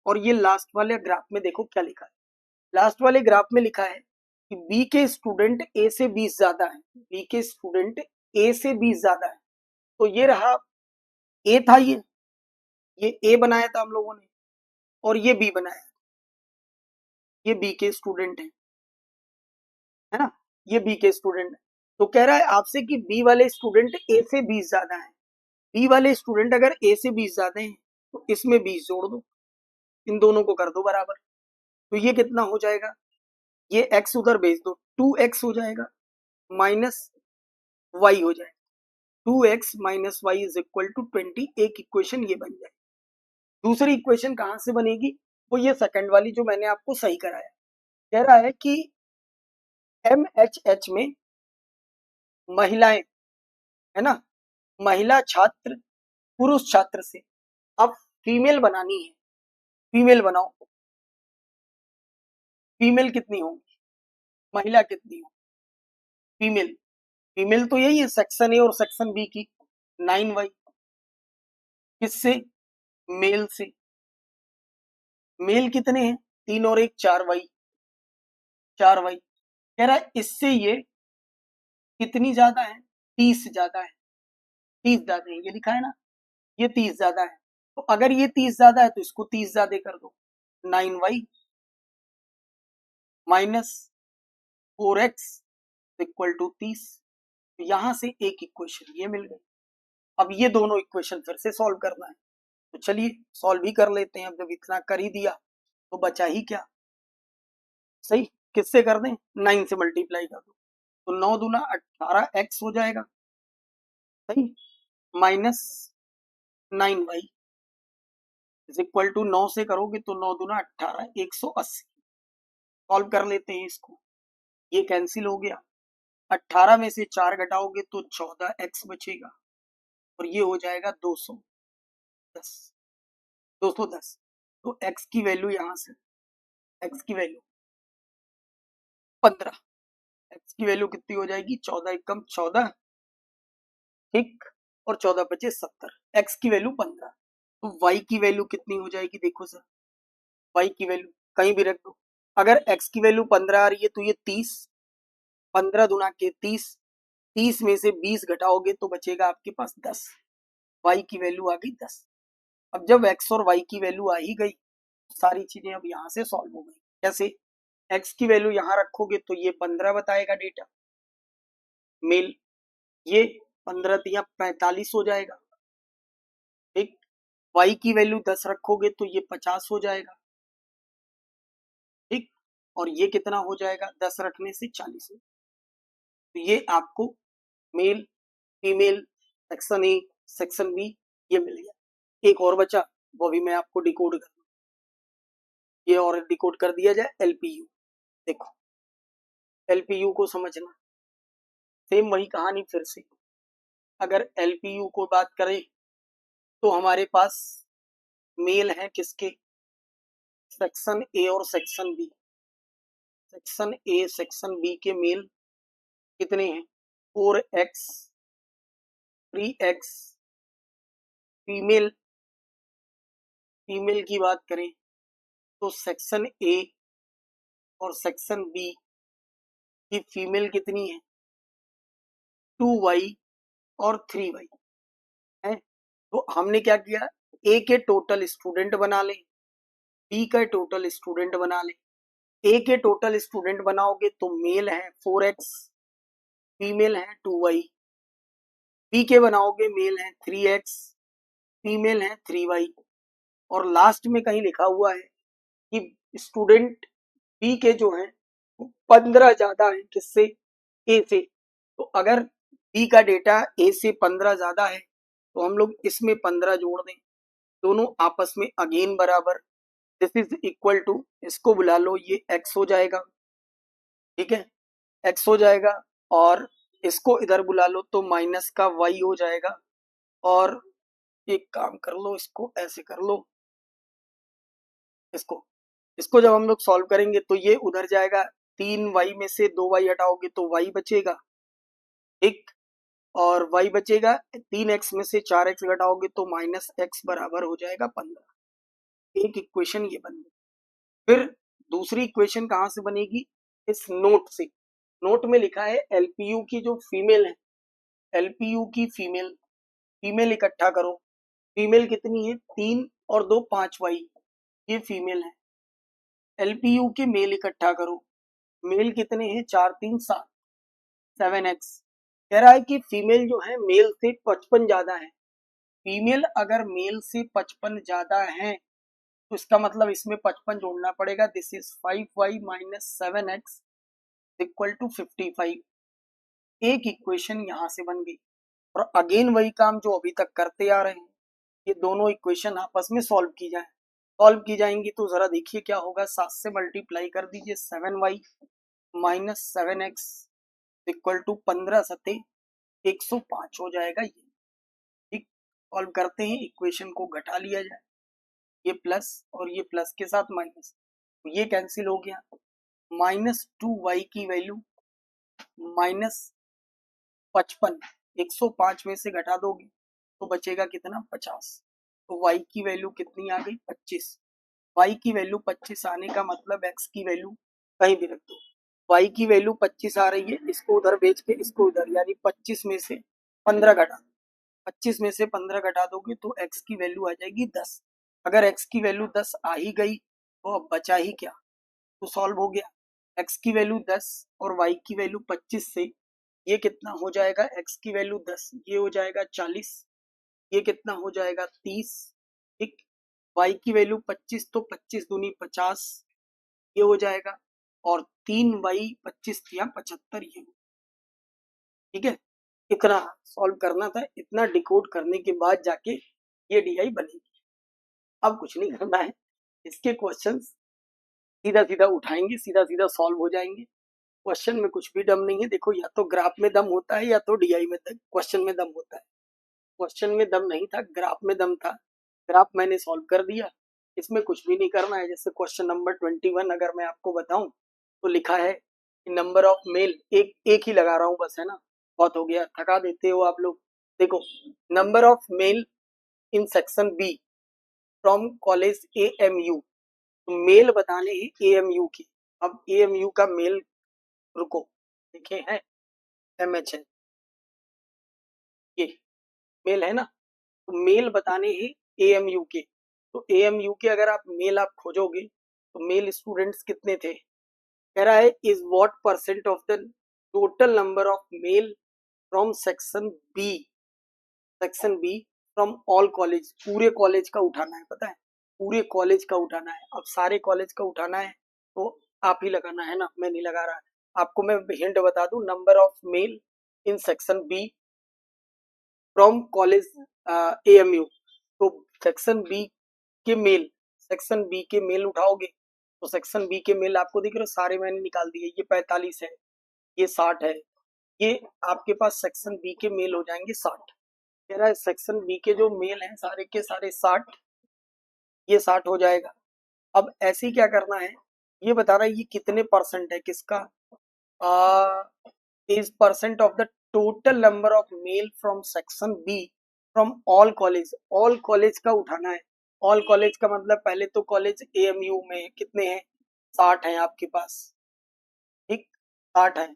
और ये लास्ट वाले ग्राफ में देखो क्या लिखा है, लास्ट वाले ग्राफ में लिखा है कि बी के स्टूडेंट ए से 20 ज्यादा है, बी के स्टूडेंट ए से 20 ज्यादा है। तो ये रहा ए था, ये ए बनाया था हम लोगों ने, और ये बी बनाया, ये बी के स्टूडेंट है ना, ये बी के स्टूडेंट है। तो कह रहा है आपसे कि बी वाले स्टूडेंट ए से 20 ज्यादा है। बी वाले स्टूडेंट अगर ए से 20 ज्यादा है तो इसमें 20 जोड़ दो, इन दोनों को कर दो बराबर। तो ये कितना हो जाएगा, ये x उधर भेज दो, 2x हो जाएगा माइनस y हो जाएगा, 2x minus y is equal to 20। एक इक्वेशन ये बन जाएगी। दूसरी इक्वेशन कहां से बनेगी? वो ये सेकंड वाली जो मैंने आपको सही कराया। कह रहा है कि MHH में महिलाएं, है ना, महिला छात्र पुरुष छात्र से, अब फीमेल बनानी है, फीमेल बनाओ। फीमेल कितनी होंगी, महिला कितनी हो? फीमेल, फीमेल तो यही है सेक्शन ए और सेक्शन बी की, 9y। किससे? मेल से। मेल कितने हैं? 3 और 1 4y, 4y। कह रहा है इससे ये कितनी ज्यादा है? 30 ज्यादा है, 30 ज्यादा है, ये लिखा है ना, ये 30 ज्यादा है। तो अगर ये 30 ज्यादा है तो इसको 30 ज्यादा कर दो, 9y minus 4x equal to 30। तो यहां से एक इक्वेशन ये मिल गई। अब ये दोनों इक्वेशन फिर से सॉल्व करना है, तो चलिए सॉल्व ही कर लेते हैं। अब जब इतना कर ही दिया तो बचा ही क्या, सही, किससे कर दें? 9 से मल्टीप्लाई कर दो, तो 9 दूना 18x हो जाएगा, सही, minus 9y is equal to 9 से करोगे तो 9 दूना 18, 180। सॉल्व कर लेते हैं इसको, ये कैंसिल हो गया, 18 में से 4 घटाओगे तो 14x बचेगा, और ये हो जाएगा 210, 210। तो x की वैल्यू यहां से, x की वैल्यू 15, x की वैल्यू कितनी हो जाएगी? 14 एकम 14, ठीक, और 14 बचे 70, x की वैल्यू 15। तो y की वैल्यू कितनी हो जाएगी? देखो सर, y की वैल्यू कहीं भी रख दो, अगर x की वैल्यू 15 आ रही है तो ये 30, 15 दुना के 30, 30 में से 20 घटाओगे तो बचेगा आपके पास 10, y की वैल्यू आ गई 10। अब जब x और y की वैल्यू आ ही गई, सारी चीजें अब यहाँ से सॉल्व हो गई। कैसे? x की वैल्यू यहाँ रखोगे तो ये 15 बताएगा डेटा मेल, ये 15 दिया 45 हो जाएगा, ठीक, y की वैल्यू 10 रखोगे तो ये 50 हो जाएगा, ठीक, और ये कितना हो जाएगा? 10 रखने से 40 हो। तो ये आपको male female section A section B ये मिल गया। एक और बचा, वो भी मैं आपको डिकोड कर, ये और डिकोड कर दिया जाए, एलपीयू। देखो एलपीयू को समझना, सेम वही कहानी फिर से। अगर एलपीयू को बात करें तो हमारे पास मेल है किसके? सेक्शन ए और section B. Section A section B के मेल कितने हैं? 4x 3x। फीमेल, फीमेल की बात करें तो सेक्शन ए और सेक्शन बी की फीमेल कितनी है? 2y और 3y है। तो हमने क्या किया, ए के टोटल स्टूडेंट बना लें, बी का टोटल स्टूडेंट बना लें। ए के टोटल स्टूडेंट बनाओगे तो मेल है 4x, फीमेल है 2y। बी के बनाओगे मेल है 3x, फीमेल है 3y। और लास्ट में कहीं लिखा हुआ है कि स्टूडेंट बी के जो है 15 ज्यादा है किससे, ए से। तो अगर बी का डेटा ए से 15 ज्यादा है तो हम लोग इसमें 15 जोड़ दें, दोनों आपस में अगेन बराबर। दिस इज इक्वल टू, इसको बुला लो, ये x हो जाएगा, ठीक है, x हो जाएगा। और इसको इधर बुला लो तो माइनस का y हो जाएगा। और एक काम कर लो, इसको ऐसे कर लो, इसको इसको जब हम लोग सॉल्व करेंगे तो ये उधर जाएगा, 3y में से 2y हटाओगे तो y बचेगा, ठीक। और y बचेगा, 3x में से 4x घटाओगे तो माइनस x बराबर हो जाएगा 15। एक इक्वेशन ये बन गई। फिर दूसरी इक्वेशन कहाँ से बनेगी, इस नोट से। नोट में लिखा है एलपीयू की जो फीमेल है, एलपीयू की फीमेल, फीमेल इकट्ठा करो। फीमेल कितनी है, 3 और 2 5y, ये फीमेल है। एलपीयू के मेल इकट्ठा करो, मेल कितने हैं, 4 3 7, 7x। कह रहा है कि फीमेल जो है मेल से 55 ज्यादा है। फीमेल अगर मेल से 55 ज्यादा है तो इसका मतलब इसमें 55 जोड़ना पड़ेगा। This is 5y minus 7x equal to 55। एक इक्वेशन यहां से बन गई। और अगेन वही काम जो अभी तक करते आ रहे हैं, ये दोनों इक्वेशन आपस में सॉल्व की जाए, सॉल्व की जाएंगी तो जरा देखिए क्या होगा। 7 से मल्टीप्लाई कर दीजिए, 7y minus 7x equal to 15 सते 105 हो जाएगा ये, ठीक। सॉल्व करते हैं, इक्वेशन को घटा लिया जाए, ये प्लस और ये प्लस के साथ माइनस, तो ये कैंसिल हो गया। -2y की वैल्यू माइनस 55, 105 में से घटा दोगे तो बचेगा कितना, 50। तो y की वैल्यू कितनी आ गई, 25। y की वैल्यू 25 आने का मतलब x की वैल्यू कहीं भी रख दो, y की वैल्यू 25 आ रही है, इसको उधर बेच के इसको उधर, यानी 25 में से 15 घटा, 25 में से 15 घटा दोगे तो x की वैल्यू आ जाएगी 10। अगर x की वैल्यू 10 आ ही गई तो अब बचा ही क्या, तो सॉल्व हो गया। x की वैल्यू 10 और y की वैल्यू 25 से ये कितना हो जाएगा, x की वैल्यू 10, ये हो जाएगा 40, ये कितना हो जाएगा 30, ठीक। y की वैल्यू 25 तो 25 दूनी 50, ये हो जाएगा। और 3y 25 या 75, ये, ठीक है। इतना सॉल्व करना था, इतना डिकोड करने के बाद जाके ये डी बनेगी। अब कुछ नहीं करना है, इसके क्वेश्चंस सीधा सीधा उठाएंगे, सीधा सीधा सॉल्व हो जाएंगे। क्वेश्चन में कुछ भी दम नहीं है। देखो, या तो ग्राफ में दम होता है या तो डीआई में क्वेश्चन में दम होता है। क्वेश्चन में दम नहीं था, ग्राफ में दम था। ग्राफ मैंने सॉल्व कर दिया, इसमें कुछ भी नहीं करना है। जैसे क्वेश्चन नंबर 21 अगर मैं आपको बताऊं तो लिखा है नंबर ऑफ मेल, एक ही लगा रहा हूं बस, है ना, बहुत हो गया, थका देते हो आप लोग। देखो, number of male in section B from college AMU, तो मेल बताने हैं AMU की। अब AMU का मेल, रुको, देखे हैं, MH है, ये मेल है ना, तो मेल बताने हैं AMU के। तो AMU के अगर आप मेल आप खोजोगे तो मेल स्टूडेंट्स कितने थे, कह रहा है is what percent of the total number of male from section B, section B from all college, पूरे कॉलेज का उठाना है, पता है, पूरे कॉलेज का उठाना है। अब सारे कॉलेज का उठाना है तो आप ही लगाना है ना, मैं नहीं लगा रहा। आपको मैं हिंट बता दूं, number of male in section B from college AMU, तो सेक्शन बी के मेल, सेक्शन बी के मेल उठाओगे तो सेक्शन बी के मेल आपको दिख रहे, सारे मैंने निकाल दिए। ये 45 है, ये 60 है, ये आपके पास सेक्शन बी के मेल हो जाएंगे 60। कह रहा है सेक्शन बी के जो मेल हैं सारे के सारे 60, ये 60 हो जाएगा। अब ऐसे ही क्या करना है, ये बता रहा है ये कितने परसेंट है किसका, is percent of the total number of male from section B from all college, all college का उठाना है। all college का मतलब पहले तो कॉलेज AMU में कितने हैं, 60 हैं आपके पास, ठीक, 60 है।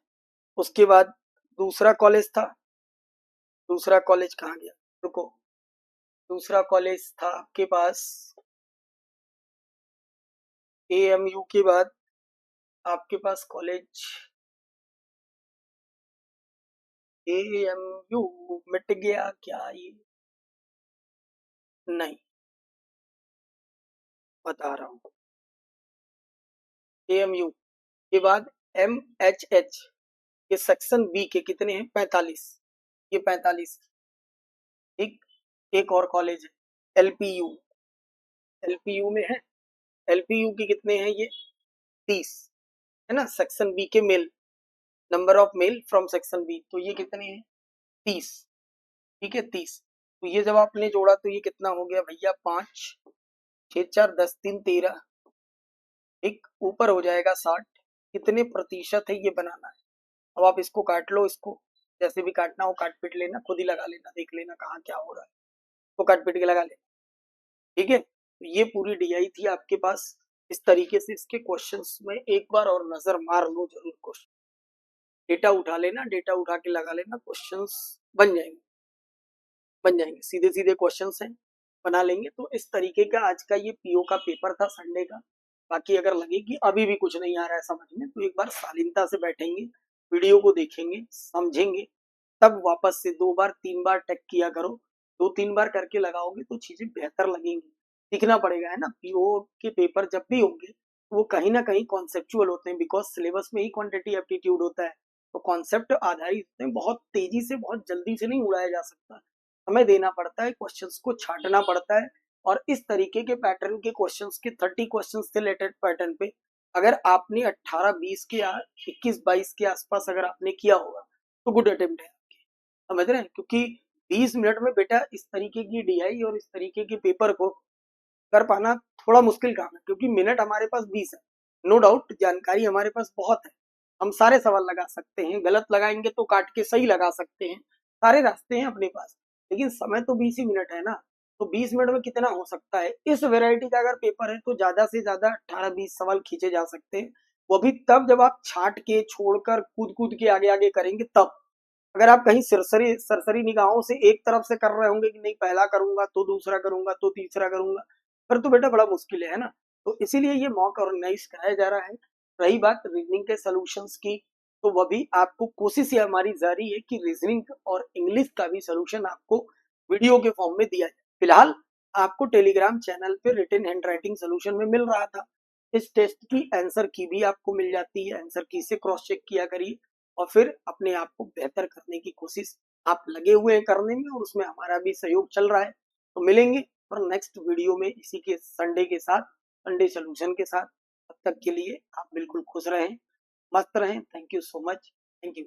उसके बाद दूसरा कॉलेज था, दूसरा कॉलेज कहाँ गया, रुको, दूसरा कॉलेज था आपके पास AMU के बाद आपके पास कॉलेज AMU मिट गया क्या ये? नहीं, बता रहा हूँ। AMU के बाद MHH ये सेक्शन बी के कितने हैं? 45। ये 45। एक और कॉलेज है LPU। LPU में है, LPU के कितने हैं ये? 30 है ना। सेक्शन बी के male, number of male from section B, तो ये कितने हैं? 30। ठीक है, 30। तो ये जब आपने जोड़ा तो ये कितना हो गया भैया? 5 6 4 10 3 13। एक ऊपर हो जाएगा 60। कितने प्रतिशत है ये बनाना है। अब आप इसको काट लो, इसको जैसे भी काटना हो काट पीट लेना, खुद ही लगा लेना, देख लेना कहाँ क्या हो रहा है, तो काट पीट के लगा लेना। ठीक है, तो ये पूरी DI थी आपके पास। इस तरीके से इसके क्वेश्चंस में एक बार और नजर मार लो जरूर। क्वेश्चन डेटा उठा लेना, डेटा उठा के लगा लेना, क्वेश्चंस बन जाएंगे, बन जाएंगे। सीधे सीधे क्वेश्चंस हैं, बना लेंगे। तो इस तरीके का आज का ये PO का पेपर था संडे का। बाकी अगर लगे कि अभी भी कुछ नहीं आ रहा है समझ में, तो एक बार शालीनता से बैठेंगे, वीडियो को देखेंगे, समझेंगे, तब वापस से 2 बार 3 बार टेक किया करो। 2-3 बार करके लगाओगे तो चीजें बेहतर लगेंगी। सीखना पड़ेगा, है ना। PO के पेपर जब भी होंगे वो कहीं ना कहीं कॉन्सेप्चुअल होते हैं, बिकॉज सिलेबस में ही क्वांटिटी एप्टीट्यूड होता है। तो कॉन्सेप्ट आधारित होते हैं, बहुत तेजी से बहुत जल्दी से नहीं उड़ाया जा सकता। हमें देना पड़ता है, क्वेश्चंस को छांटना पड़ता है। और इस तरीके के पैटर्न के क्वेश्चंस के 30 क्वेश्चंस से रिलेटेड पैटर्न पे अगर आपने 18-20 के या 21-22 के आसपास अगर आपने किया होगा तो गुड अटेम्प्ट है आपके। समझ रहे हैं, क्योंकि 20 मिनट में बेटा इस तरीके की DI और इस तरीके के पेपर को कर पाना थोड़ा मुश्किल काम है, क्योंकि मिनट हमारे पास 20 है। नो डाउट जानकारी हमारे पास बहुत है, हम सारे सवाल लगा सकते हैं, गलत लगाएंगे तो काट के सही लगा सकते हैं, सारे रास्ते हैं अपने पास। लेकिन समय तो 20 ही मिनट है ना। तो 20 मिनट में कितना हो सकता है? इस वेराइटी का अगर पेपर है तो ज्यादा से ज्यादा 18-20 सवाल खींचे जा सकते हैं। वो भी तब जब आप छाट के छोड़कर कूद कूद के आगे आगे करेंगे तब। अगर आप कहीं सरसरी सरसरी निगाहों से एक तरफ से कर रहे होंगे कि नहीं पहला करूंगा तो दूसरा करूंगा तो तीसरा करूंगा, फिर तो बेटा बड़ा मुश्किल है ना। तो इसीलिए ये मॉक ऑर्गेनाइज कराया जा रहा है। रही बात रीजनिंग के सॉल्यूशंस की, तो वह भी आपको कोशिश ये हमारी जारी है कि रीजनिंग और इंग्लिश का भी सॉल्यूशन आपको वीडियो के फॉर्म में दिया जाए। फिलहाल आपको टेलीग्राम चैनल पे रिटन हैंड राइटिंग सोल्यूशन में मिल रहा था। इस टेस्ट की आंसर की भी आपको मिल जाती है, आंसर की से क्रॉस चेक किया करिए और फिर अपने आप को बेहतर करने की कोशिश आप लगे हुए हैं करने में, और उसमें हमारा भी सहयोग चल रहा है। तो मिलेंगे और नेक्स्ट वीडियो में इसी के संडे के साथ, संडे सोल्यूशन के साथ। तब तक के लिए आप बिल्कुल खुश रहें, मस्त रहें। Thank you so much. Thank you.